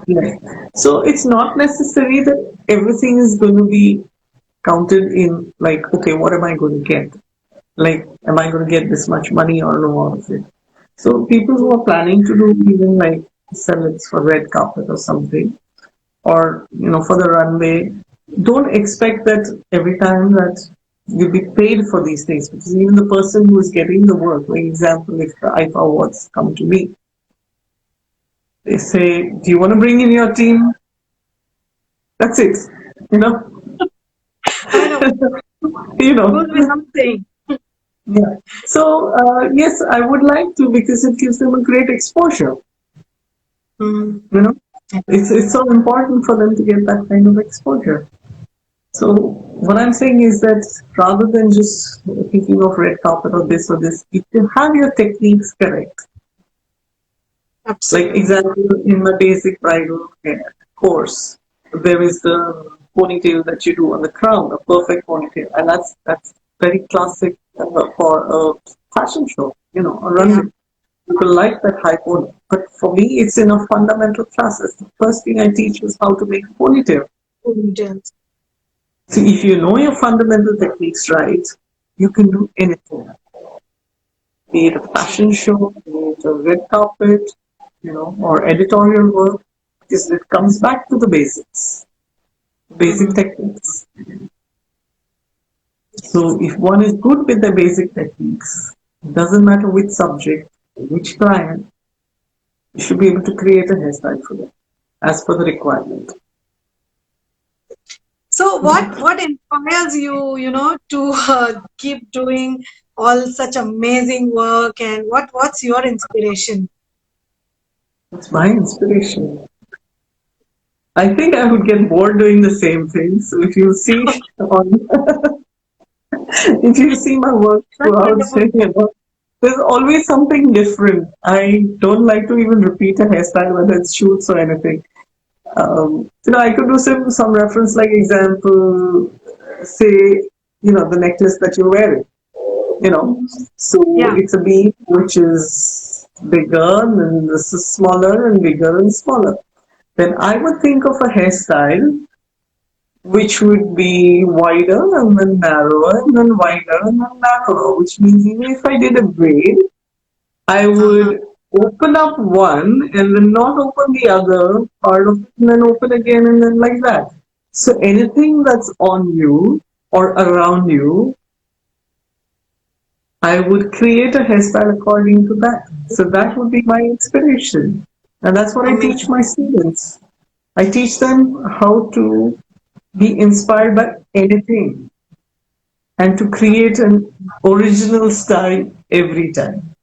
[SPEAKER 2] Yeah. So it's not necessary that everything is going to be counted in like, okay, what am I going to get? Like, am I going to get this much money or no out of it? So people who are planning to do even like sell it for red carpet or something, or for the runway, don't expect that every time that you'll be paid for these things, because even the person who is getting the work, like example, if the IFA awards come to me, they say, do you want to bring in your team? That's it. You know,
[SPEAKER 1] I know.
[SPEAKER 2] you
[SPEAKER 1] Goes
[SPEAKER 2] know.
[SPEAKER 1] without saying.
[SPEAKER 2] Yeah. So yes, I would like to because it gives them a great exposure.
[SPEAKER 1] Mm.
[SPEAKER 2] You know, it's so important for them to get that kind of exposure. So what I'm saying is that rather than just thinking of red carpet or this, if you have your techniques correct, like
[SPEAKER 1] Absolutely.
[SPEAKER 2] example in my basic bridal hair course, there is the ponytail that you do on the crown, a perfect ponytail, and that's very classic for a fashion show, a
[SPEAKER 1] Yeah.
[SPEAKER 2] runway. People like that high pony, but for me, it's in a fundamental classes. The first thing I teach is how to make a ponytail.
[SPEAKER 1] Details.
[SPEAKER 2] So if you know your fundamental techniques right, you can do anything. Be it a fashion show, be it a red carpet, or editorial work, because it comes back to the basics, basic
[SPEAKER 1] Mm.
[SPEAKER 2] techniques. So if one is good with the basic techniques, it doesn't matter which subject, which client, you should be able to create a hairstyle for them as per the requirement.
[SPEAKER 1] So what inspires you, to keep doing all such amazing work, and what's your inspiration?
[SPEAKER 2] That's my inspiration. I think I would get bored doing the same thing. So if you see on if you see my work
[SPEAKER 1] That's
[SPEAKER 2] throughout,
[SPEAKER 1] wonderful.
[SPEAKER 2] there's always something different. I don't like to even repeat a hairstyle, whether it's shoots or anything. I could do some reference, like example, say, the necklace that you're wearing. You know, so
[SPEAKER 1] Yeah.
[SPEAKER 2] it's a bead which is bigger, and this is smaller and bigger and smaller. Then I would think of a hairstyle which would be wider and then narrower and then wider and then narrower, which means even if I did a braid, I
[SPEAKER 1] Uh-huh.
[SPEAKER 2] would open up one and then not open the other part of it and then open again and then like that. So anything that's on you or around you, I would create a hairstyle according to that. So that would be my inspiration. And that's what I teach
[SPEAKER 1] Amazing.
[SPEAKER 2] my students. I teach them how to be inspired by anything and to create an original style every time.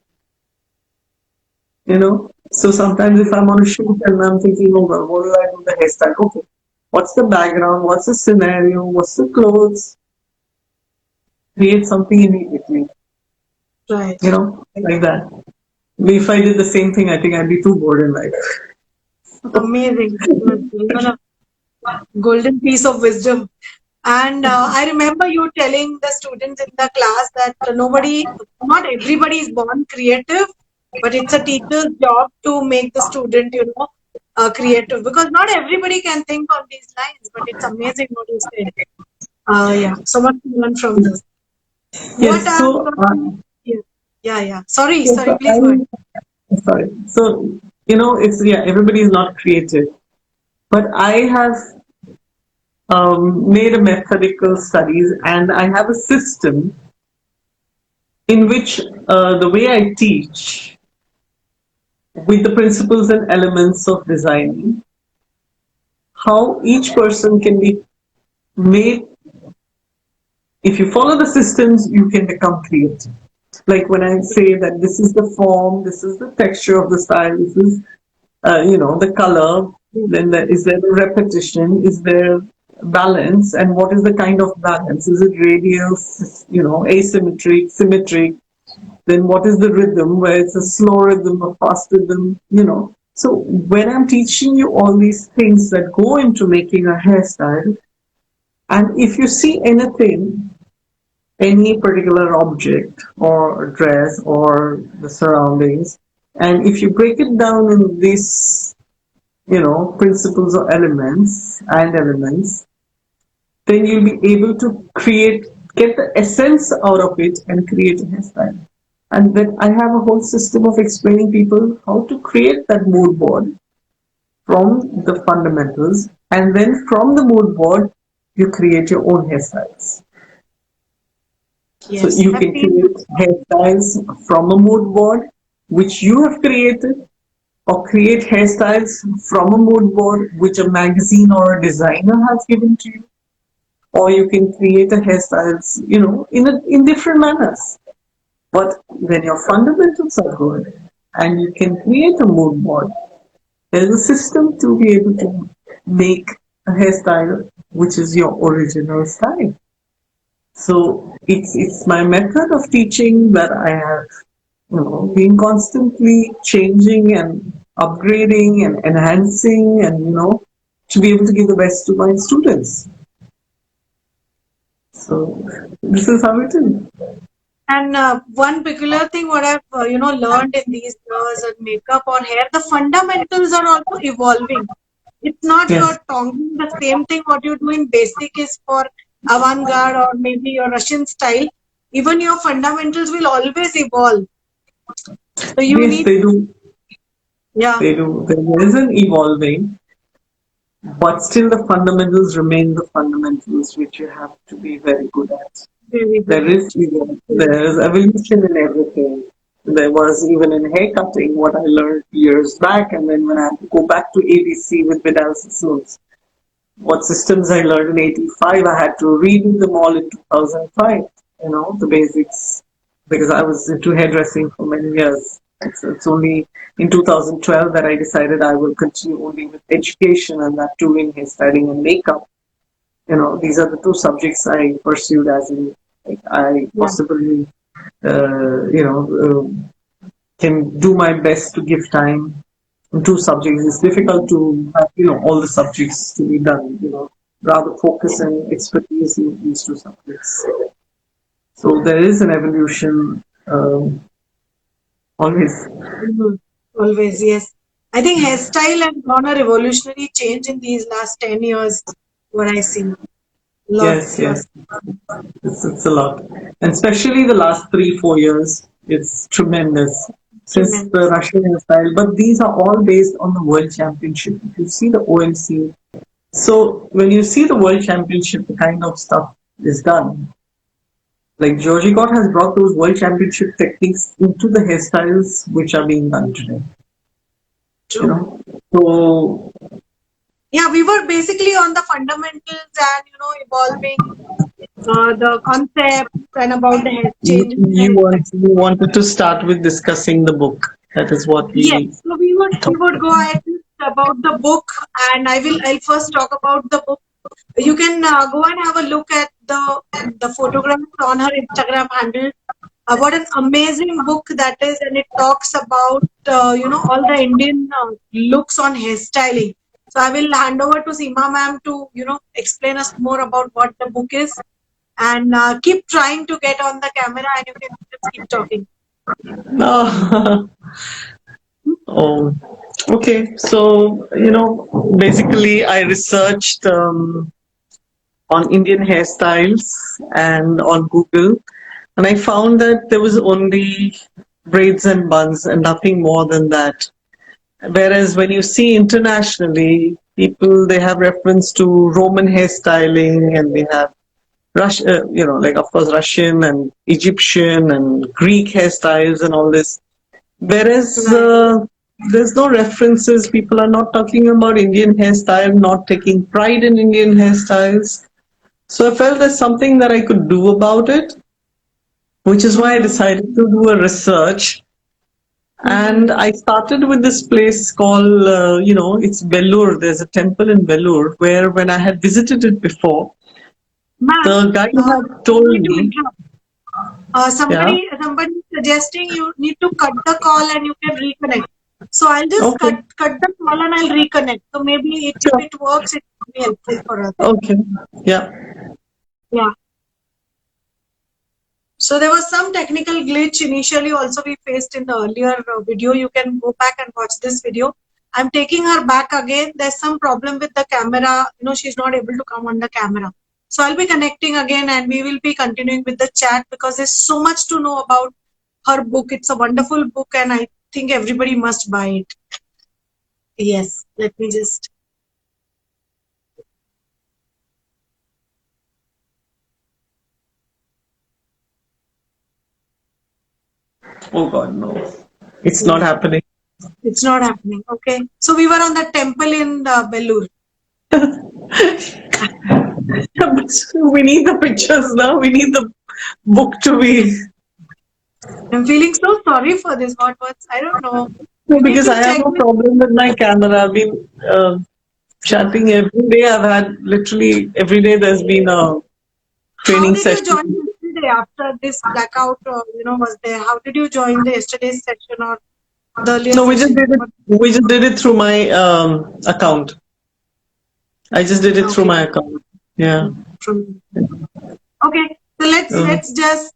[SPEAKER 2] So sometimes if I'm on a shoot and I'm thinking, oh well, what do I do the hairstyle? Okay, what's the background? What's the scenario? What's the clothes? Create something immediately,
[SPEAKER 1] Right.
[SPEAKER 2] like that. If I did the same thing, I think I'd be too bored in life.
[SPEAKER 1] Amazing. Even a golden piece of wisdom. And I remember you telling the students in the class that not everybody is born creative, but it's a teacher's job to make the student, creative, because not everybody can think on these lines. But it's amazing what you said. Yeah, so much to learn from this. What
[SPEAKER 2] Yes,
[SPEAKER 1] are
[SPEAKER 2] so
[SPEAKER 1] yeah. Yeah, yeah. Sorry,
[SPEAKER 2] Yes,
[SPEAKER 1] sorry, please go ahead.
[SPEAKER 2] sorry. So, it's, yeah, everybody is not creative. But I have made a methodical studies, and I have a system in which the way I teach with the principles and elements of designing, how each person can be made. If you follow the systems, you can become creative. Like when I say that this is the form, this is the texture of the style, this is the color, then is there the repetition, is there balance, and what is the kind of balance? Is it radial, asymmetric, symmetric? Then what is the rhythm, where it's a slow rhythm, a fast rhythm? So when I'm teaching you all these things that go into making a hairstyle, and if you see anything, any particular object or dress or the surroundings, and if you break it down in these principles or elements, then you'll be able to get the essence out of it and create a hairstyle. And then I have a whole system of explaining people how to create that mood board from the fundamentals, and then from the mood board, you create your own hairstyles. So
[SPEAKER 1] Yes,
[SPEAKER 2] you
[SPEAKER 1] I've
[SPEAKER 2] can
[SPEAKER 1] seen.
[SPEAKER 2] create hairstyles from a mood board which you have created, or create hairstyles from a mood board which a magazine or a designer has given to you, or you can create a hairstyles in different manners. But when your fundamentals are good and you can create a mood board, there's a system to be able to make a hairstyle which is your original style. So it's my method of teaching that I have been constantly changing and upgrading and enhancing, and to be able to give the best to my students. So this is how it is.
[SPEAKER 1] And one peculiar thing what I've learned in these years in makeup or hair, the fundamentals are also evolving. It's not
[SPEAKER 2] Yes.
[SPEAKER 1] you're talking the same thing what you do in basic is for avant-garde or maybe your Russian style. Even your fundamentals will always evolve. So you
[SPEAKER 2] Yes,
[SPEAKER 1] need,
[SPEAKER 2] they do.
[SPEAKER 1] yeah,
[SPEAKER 2] They do. There is an evolving, but still the fundamentals remain the fundamentals which you have to be very good at.
[SPEAKER 1] very
[SPEAKER 2] There
[SPEAKER 1] good
[SPEAKER 2] is
[SPEAKER 1] at.
[SPEAKER 2] there is evolution in everything. There was even in hair cutting what I learned years back, and then when I had to go back to ABC with Vidal Sassoons, what systems I learned in '85, I had to redo them all in 2005. The basics, because I was into hairdressing for many years. It's only in 2012 that I decided I will continue only with education, and that too in hairstyling and makeup. These are the two subjects I pursued as in, like, I
[SPEAKER 1] Yeah.
[SPEAKER 2] possibly, can do my best to give time in two subjects. It's difficult to have, all the subjects to be done, rather focus and expertise in these two subjects. So there is an evolution, always.
[SPEAKER 1] Mhm. Always, yes. I think hairstyle has gone a revolutionary change in these last 10 years, what I see.
[SPEAKER 2] Yes,
[SPEAKER 1] Lots,
[SPEAKER 2] yes.
[SPEAKER 1] lots.
[SPEAKER 2] It's a lot. And especially the last 3, 4 years, it's tremendous. Since the
[SPEAKER 1] Tremendous.
[SPEAKER 2] Russian hairstyle, but these are all based on the World Championship. If you see the OMC, so when you see the World Championship, the kind of stuff is done. Like Georgie Gott has brought those World Championship techniques into the hairstyles which are being done today. You
[SPEAKER 1] True.
[SPEAKER 2] know, so
[SPEAKER 1] Yeah, we were basically on the fundamentals and, evolving the concepts and about the hair changes in the hairstyle.
[SPEAKER 2] you wanted to start with discussing the book. That is what
[SPEAKER 1] Yes,
[SPEAKER 2] we
[SPEAKER 1] so we would
[SPEAKER 2] talked
[SPEAKER 1] go ahead about the book, and I'll first talk about the book. You can go and have a look at the photographs on her Instagram handle. What an amazing book that is, and it talks about all the Indian looks on hairstyling. So I will hand over to Seema ma'am to explain us more about what the book is, and keep trying to get on the camera, and you can just keep talking.
[SPEAKER 2] No. Oh, okay. So, basically, I researched on Indian hairstyles and on Google. And I found that there was only braids and buns and nothing more than that. Whereas when you see internationally, people, they have reference to Roman hairstyling, and they have like of course Russian and Egyptian and Greek hairstyles and all this. Whereas
[SPEAKER 1] Right.
[SPEAKER 2] there's no references. People are not talking about Indian hairstyle, not taking pride in Indian hairstyles. So I felt there's something that I could do about it, which is why I
[SPEAKER 1] Mm-hmm.
[SPEAKER 2] decided to do a research. And
[SPEAKER 1] Mm-hmm.
[SPEAKER 2] I started with this place called, it's Vellore. There's a temple in Vellore where, when I had visited it before,
[SPEAKER 1] Ma'am,
[SPEAKER 2] the guide had told
[SPEAKER 1] need to
[SPEAKER 2] me,
[SPEAKER 1] interrupt.
[SPEAKER 2] yeah,
[SPEAKER 1] Somebody suggesting you need to cut the call and you can reconnect. So I'll just
[SPEAKER 2] okay,
[SPEAKER 1] cut the call and I'll reconnect. So maybe if
[SPEAKER 2] sure,
[SPEAKER 1] it works, it will be helpful for us.
[SPEAKER 2] okay, yeah,
[SPEAKER 1] Yeah. So there was some technical glitch initially also we faced in the earlier video. You can go back and watch this video. I'm taking her back again. There's some problem with the camera. She's not able to come on the camera. So I'll be connecting again and we will be continuing with the chat because there's so much to know about her book. It's a wonderful book and I think everybody must buy it. Yes, let me just.
[SPEAKER 2] oh God, no, it's not happening.
[SPEAKER 1] It's not happening. Okay. So we were on the temple in Belur.
[SPEAKER 2] We need the pictures now. We need the book to be.
[SPEAKER 1] I'm feeling so sorry for this. I don't know.
[SPEAKER 2] No,
[SPEAKER 1] You need
[SPEAKER 2] because
[SPEAKER 1] to
[SPEAKER 2] I have
[SPEAKER 1] check
[SPEAKER 2] no
[SPEAKER 1] with.
[SPEAKER 2] problem with my camera. I've been chatting every day. I've had literally every day. There's been a
[SPEAKER 1] How
[SPEAKER 2] training
[SPEAKER 1] did you
[SPEAKER 2] session.
[SPEAKER 1] join yesterday after this blackout? Was there? How did you join the yesterday's session or the earlier
[SPEAKER 2] No, we just
[SPEAKER 1] session?
[SPEAKER 2] did it. We just did it through my account. I just did it through
[SPEAKER 1] Okay.
[SPEAKER 2] my account. Yeah.
[SPEAKER 1] Okay. So let's just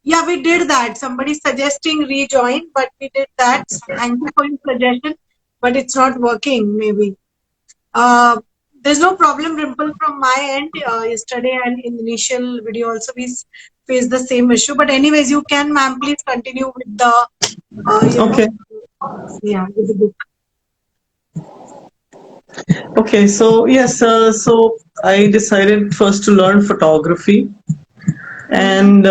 [SPEAKER 1] yeah, we did that. Somebody suggesting rejoin, but we did that. Thank you for your suggestion, but it's not working. Maybe. There's no problem, Rimple, from my end. Yesterday and in the initial video also we faced the same issue. But anyways, you can, ma'am, please continue with the,
[SPEAKER 2] Okay.
[SPEAKER 1] yeah, with the book.
[SPEAKER 2] Okay. So yes. So I decided first to learn photography, and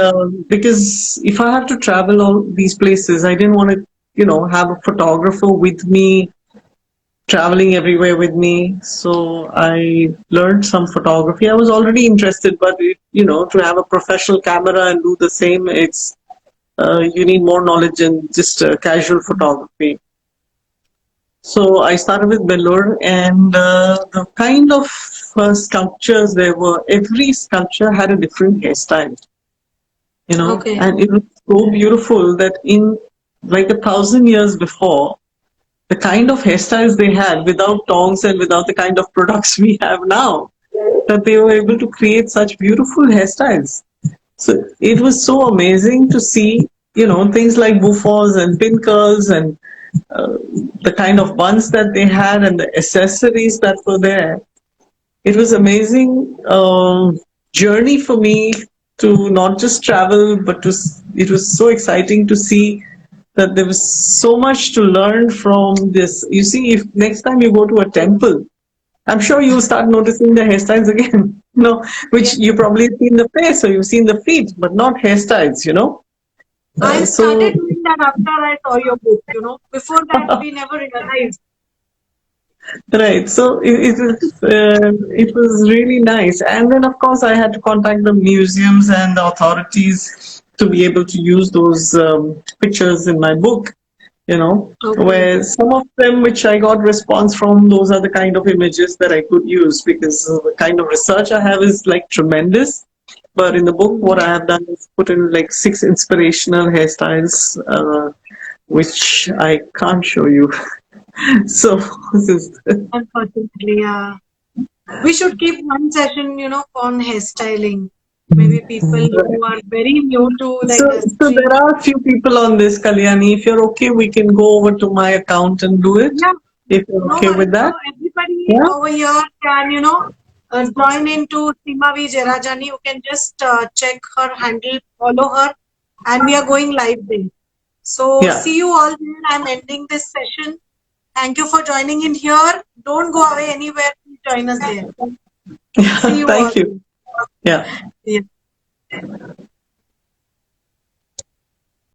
[SPEAKER 2] because if I have to travel all these places, I didn't want to, have a photographer with me, traveling everywhere with me. So I learned some photography. I was already interested, but to have a professional camera and do the same, you need more knowledge than just casual photography. So I started with Bellur, and the kind of sculptures there were, every sculpture had a different hairstyle,
[SPEAKER 1] Okay.
[SPEAKER 2] and it was so beautiful that in like 1,000 years before, the kind of hairstyles they had without tongs and without the kind of products we have now, that they were able to create such beautiful hairstyles. So it was so amazing to see, things like bouffants and pin curls and the kind of buns that they had and the accessories that were there. It was amazing journey for me to not just travel, but it was so exciting to see that there was so much to learn from this. You see, if next time you go to a temple, I'm sure you'll start noticing the hairstyles again, which
[SPEAKER 1] Yes.
[SPEAKER 2] you probably seen the face or you've seen the feet, but not hairstyles.
[SPEAKER 1] I
[SPEAKER 2] So
[SPEAKER 1] started doing that after I saw your book, Before that, we never realized.
[SPEAKER 2] right, so it was really nice, and then of course I had to contact the museums and the authorities to be able to use those pictures in my book.
[SPEAKER 1] Okay.
[SPEAKER 2] Where some of them which I got response from, those are the kind of images that I could use, because the kind of research I have is like tremendous. But in the book, what I have done is put in like 6 inspirational hairstyles, which I can't show you. So this is
[SPEAKER 1] Unfortunately, yeah. We should keep one session, on hairstyling. Maybe people who are very new to the
[SPEAKER 2] so
[SPEAKER 1] industry.
[SPEAKER 2] there are a few people on this, Kalyani. If you're okay, we can go over to my account and do it.
[SPEAKER 1] Yeah,
[SPEAKER 2] If you're
[SPEAKER 1] no
[SPEAKER 2] okay
[SPEAKER 1] worries.
[SPEAKER 2] with
[SPEAKER 1] So
[SPEAKER 2] that,
[SPEAKER 1] everybody
[SPEAKER 2] yeah.
[SPEAKER 1] over here can, join into Seema Jerajani. You can just check her handle, follow her. and we are going live there. So
[SPEAKER 2] Yeah.
[SPEAKER 1] see you all there. I'm ending this session. Thank you for joining in here. Don't go away anywhere. Please join us there. See you all.
[SPEAKER 2] Thank you. Yeah.
[SPEAKER 1] Yeah.